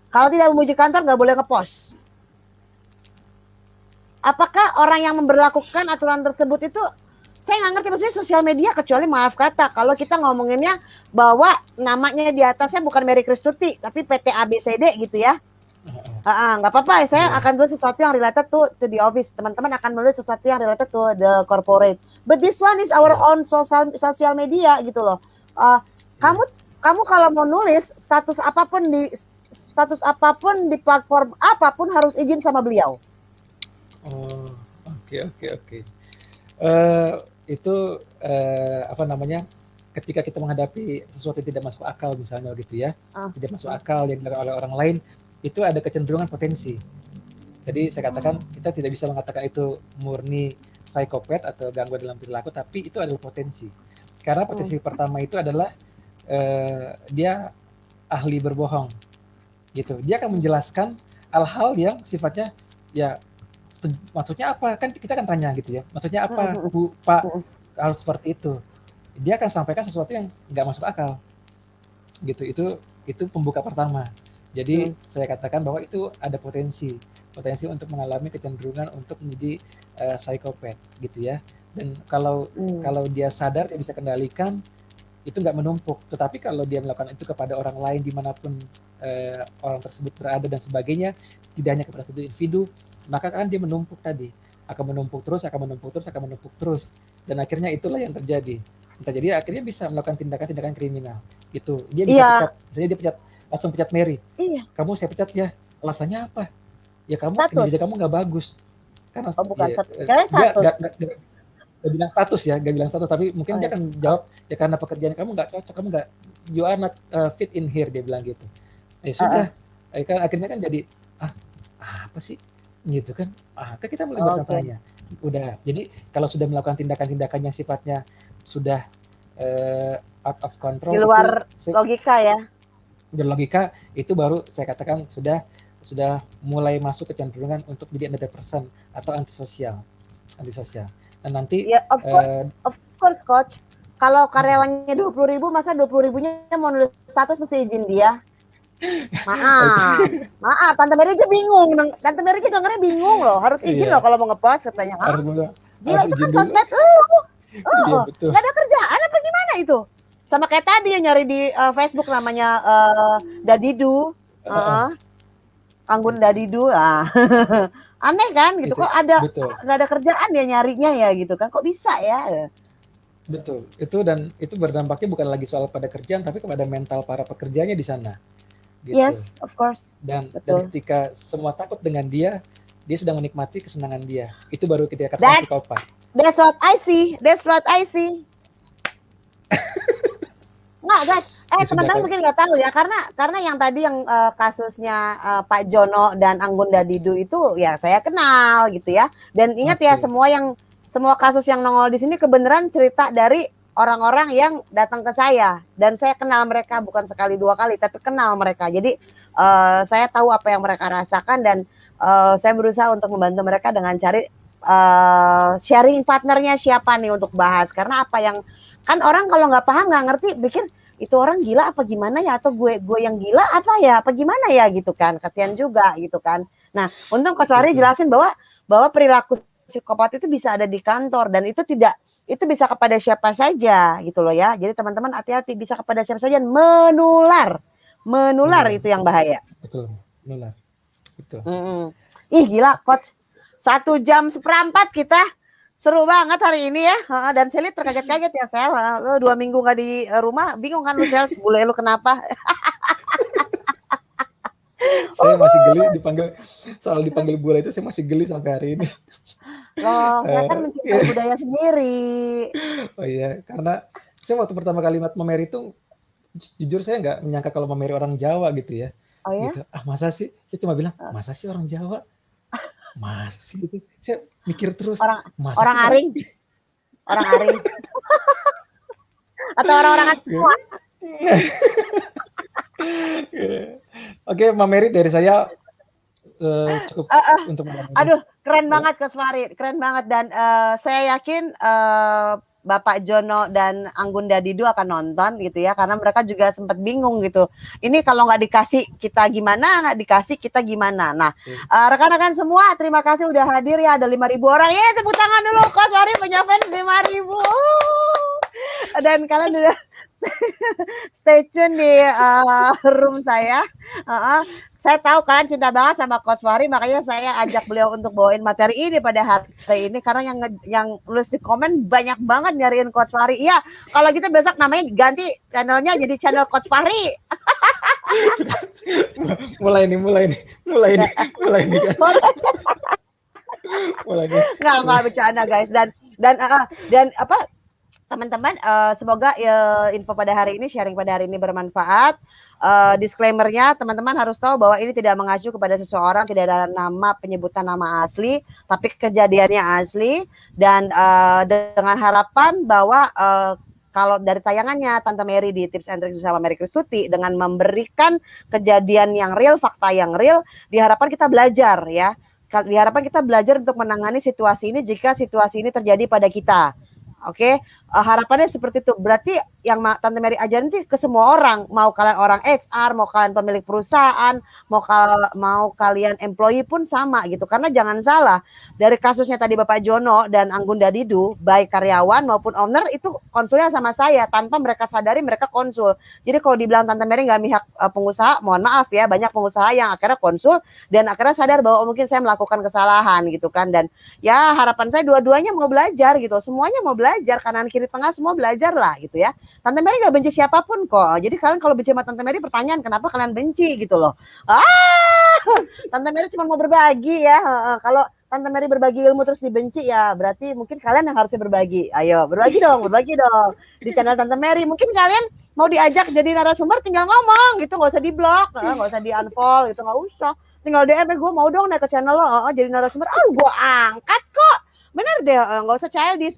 Kalau tidak memuji kantor, nggak boleh ngepost. Apakah orang yang memberlakukan aturan tersebut itu, saya nggak ngerti, maksudnya sosial media, kecuali maaf kata, kalau kita ngomonginnya bahwa namanya di atasnya bukan Mary Kristuti, tapi PT ABCD gitu ya. Nggak apa-apa, saya akan tulis sesuatu yang related to the office. Teman-teman akan menulis sesuatu yang related to the corporate. But this one is our own social media gitu loh. Kamu kalau mau nulis status apapun di platform apapun harus izin sama beliau. Oh, oke oke oke. Eee, itu, apa namanya, ketika kita menghadapi sesuatu yang tidak masuk akal misalnya gitu ya, Ah, tidak masuk ah, akal yang dilakukan oleh orang lain, itu ada kecenderungan potensi. Jadi saya ah, katakan kita tidak bisa mengatakan itu murni psikopat atau gangguan dalam perilaku, tapi itu adalah potensi. Karena hmm, potensi pertama itu adalah, dia ahli berbohong, gitu. Dia akan hmm, menjelaskan hal-hal yang sifatnya, ya maksudnya apa? Kan kita akan tanya gitu ya, maksudnya hmm, apa hmm, Bu, Pak, hmm, harus seperti itu? Dia akan sampaikan sesuatu yang nggak masuk akal, gitu. Itu pembuka pertama. Jadi hmm, saya katakan bahwa itu ada potensi, potensi untuk mengalami kecenderungan untuk menjadi psikopat, gitu ya. Dan kalau hmm. kalau dia sadar, dia bisa kendalikan, itu nggak menumpuk. Tetapi kalau dia melakukan itu kepada orang lain dimanapun orang tersebut berada dan sebagainya, tidak hanya kepada satu individu, maka kan dia menumpuk tadi, akan menumpuk terus, akan menumpuk terus, akan menumpuk terus, dan akhirnya itulah yang terjadi. Terjadi akhirnya bisa melakukan tindakan-tindakan kriminal. Gitu. Dia bisa Iya, pecat, misalnya dia pecat langsung pecat Mary. iya, Kamu saya pecat ya. Alasannya apa? Ya kamu kinerja status. kamu nggak bagus. Karena Oh, bukan ya, status. Kira dia status. nggak bilang status ya, nggak bilang status, tapi mungkin Oh, dia ya. akan jawab ya karena pekerjaan kamu nggak cocok, kamu nggak, you are not fit in here, dia bilang gitu. Ya Ah, sudah, ah. kan akhirnya kan jadi ah apa sih gitu kan, kan kita mulai Oke. bertanya-tanya. Udah, jadi kalau sudah melakukan tindakan-tindakan yang sifatnya sudah out of Di control itu luar logika ya. berlogika, itu baru saya katakan sudah mulai masuk kecenderungan untuk menjadi another person atau antisosial, antisosial. Dan nanti Ya, eh, of course, coach. Kalau mm, karyawannya 20.000, masa 20.000-nya mau nulis status mesti izin dia? itu Maaf, maaf. Tante Mary aja bingung. Tante Mary aja dengernya bingung loh. Harus izin loh iya, kalau mau ngepost katanya. Ah, harus dulu, gila harus itu kan izin dulu. sosmed lu. Iya Oh, betul. nggak ada kerjaan apa gimana itu? Sama kayak tadi yang nyari di Facebook namanya Dadidu. Heeh, Uh, Anggun itu Dadidu. Ah. Aneh kan gitu. itu Kok ada betul nggak ada kerjaan dia nyarinya ya gitu kan. Kok bisa ya? betul. Itu berdampaknya bukan lagi soal pada kerjaan, tapi kepada mental para pekerjanya di sana, gitu. Yes, of course. Dan Betul. ketika semua takut dengan dia, dia sedang menikmati kesenangan dia. Itu baru kita katakan That's psikopat. that's what I see. That's what I see. Nggak, guys. Ya sudah Teman-teman kan. mungkin nggak tahu ya, karena yang tadi yang kasusnya Pak Jono dan Anggun Dadidu itu ya saya kenal gitu ya. Dan ingat ya Oke. semua kasus yang nongol di sini kebenaran cerita dari orang-orang yang datang ke saya dan saya kenal mereka bukan sekali dua kali tapi kenal mereka. Jadi saya tahu apa yang mereka rasakan dan saya berusaha untuk membantu mereka dengan cari sharing partnernya siapa nih untuk bahas karena apa yang kan orang kalau nggak paham nggak ngerti pikir itu orang gila apa gimana ya atau gue yang gila apa ya apa gimana ya gitu kan kasihan juga gitu kan. Nah untung Coach Wari Betul. jelasin bahwa perilaku psikopat itu bisa ada di kantor dan itu bisa kepada siapa saja gitu loh ya. Jadi teman-teman hati-hati bisa kepada siapa saja menular Menular. itu yang bahaya. Betul. Menular. Betul. Ih gila Coach 1 jam 1/4 kita seru banget hari ini ya. Dan Seli terkaget-kaget ya Sel. Lu 2 minggu nggak di rumah, bingung kan lu Sel? Bule lu kenapa? Saya masih geli dipanggil bule itu saya masih geli sampai hari ini. Loh, saya kan mencintai Iya. budaya sendiri. Oh iya, karena saya waktu pertama kali Mary itu jujur saya nggak menyangka kalau Mary orang Jawa gitu ya. Oh ya? Gitu. Ah masa sih? Saya cuma bilang, masa sih orang Jawa? Masa sih gitu? Saya mikir terus, Orang masa orang sih orang Aring, orang Aring atau orang-orang Jawa. Oke, Mary dari saya cukup untuk malam ini. Aduh, keren banget Coach Fari, keren banget dan saya yakin Bapak Jono dan Anggun Dadidu akan nonton gitu ya karena mereka juga sempat bingung gitu. Ini kalau nggak dikasih kita gimana, nggak dikasih kita gimana. Nah, rekan-rekan semua terima kasih udah hadir ya ada 5.000 orang. Ya, tepuk tangan dulu Coach Fari punya fans 5.000. Dan kalian udah stay tune di room saya. Saya tahu kalian cinta banget sama Coach Fahri, makanya saya ajak beliau untuk bawain materi ini pada hari ini karena yang nulis di komen banyak banget nyariin Coach Fahri. Iya, kalau gitu besok namanya ganti channelnya jadi channel Coach Fahri. mulai nih kan. Nggak bercanda guys. Dan apa, teman-teman, semoga info pada hari ini, sharing pada hari ini bermanfaat. Disclaimer-nya, teman-teman harus tahu bahwa ini tidak mengacu kepada seseorang, tidak ada nama penyebutan nama asli, tapi kejadiannya asli. Dan dengan harapan bahwa kalau dari tayangannya Tante Mary di Tips and Tricks bersama Mary Kristuti dengan memberikan kejadian yang real, fakta yang real, diharapkan kita belajar ya. Diharapkan kita belajar untuk menangani situasi ini jika situasi ini terjadi pada kita. Oke, harapannya seperti itu. Berarti yang Tante Mary ajarin itu ke semua orang, mau kalian orang HR, mau kalian pemilik perusahaan, mau kalian employee pun sama gitu. Karena jangan salah, dari kasusnya tadi Bapak Jono dan Anggun Dadidu, baik karyawan maupun owner itu konsulnya sama saya, tanpa mereka sadari mereka konsul. Jadi kalau dibilang Tante Mary nggak mihak pengusaha, mohon maaf ya, banyak pengusaha yang akhirnya konsul dan akhirnya sadar bahwa mungkin saya melakukan kesalahan gitu kan. Dan ya harapan saya dua-duanya mau belajar gitu, semuanya mau belajar, kanan kiri tengah semua belajar lah gitu ya. Tante Mary gak benci siapapun kok. Jadi kalian kalau benci sama Tante Mary, pertanyaan kenapa kalian benci gitu loh. Tante Mary cuma mau berbagi ya. Kalau Tante Mary berbagi ilmu terus dibenci ya, berarti mungkin kalian yang harusnya berbagi. Ayo berbagi dong di channel Tante Mary. Mungkin kalian mau diajak jadi narasumber, tinggal ngomong gitu, nggak usah di blok, nggak usah di unfollow gitu, nggak usah. Tinggal DM, gue mau dong naik ke channel lo, jadi narasumber. Gue angkat kok. Bener deh, nggak usah childish.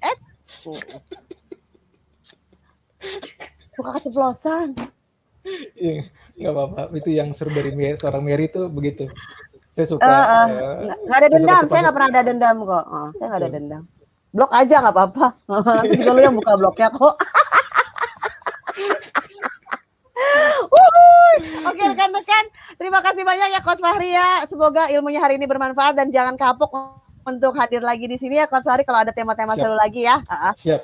Suka keceplosan. Iya, nggak apa-apa. Itu yang seru dari seorang Mary itu begitu. Saya suka. Nggak ada dendam. Saya nggak pernah ada dendam kok. Saya nggak ada dendam. Blok aja nggak apa-apa. Nanti juga lu yang buka bloknya kok. Oke rekan-rekan, terima kasih banyak ya Coach Fahria. Semoga ilmunya hari ini bermanfaat dan jangan kapok untuk hadir lagi di sini ya Coach Fahri kalau ada tema-tema seru lagi ya.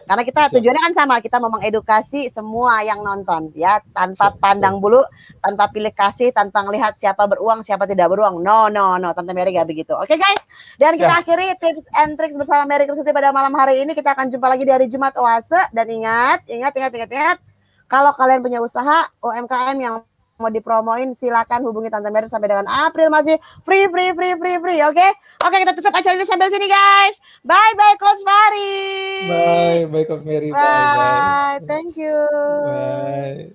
Karena kita tujuannya kan sama, kita mau mengedukasi semua yang nonton ya, tanpa pandang bulu, tanpa pilih kasih, tanpa melihat siapa beruang, siapa tidak beruang. No, Tante Mary gak begitu. Oke guys, dan kita akhiri Tips and Tricks bersama Mary Kristuti pada malam hari ini. Kita akan jumpa lagi di hari Jumat Oase. Dan ingat, kalau kalian punya usaha UMKM yang mau dipromoin, silakan hubungi Tante Mary sampai dengan April, masih free. Oke, kita tutup acara ini sampai sini guys. Bye Coach Fahri. Bye Coach Mary. Bye. Thank you. Bye.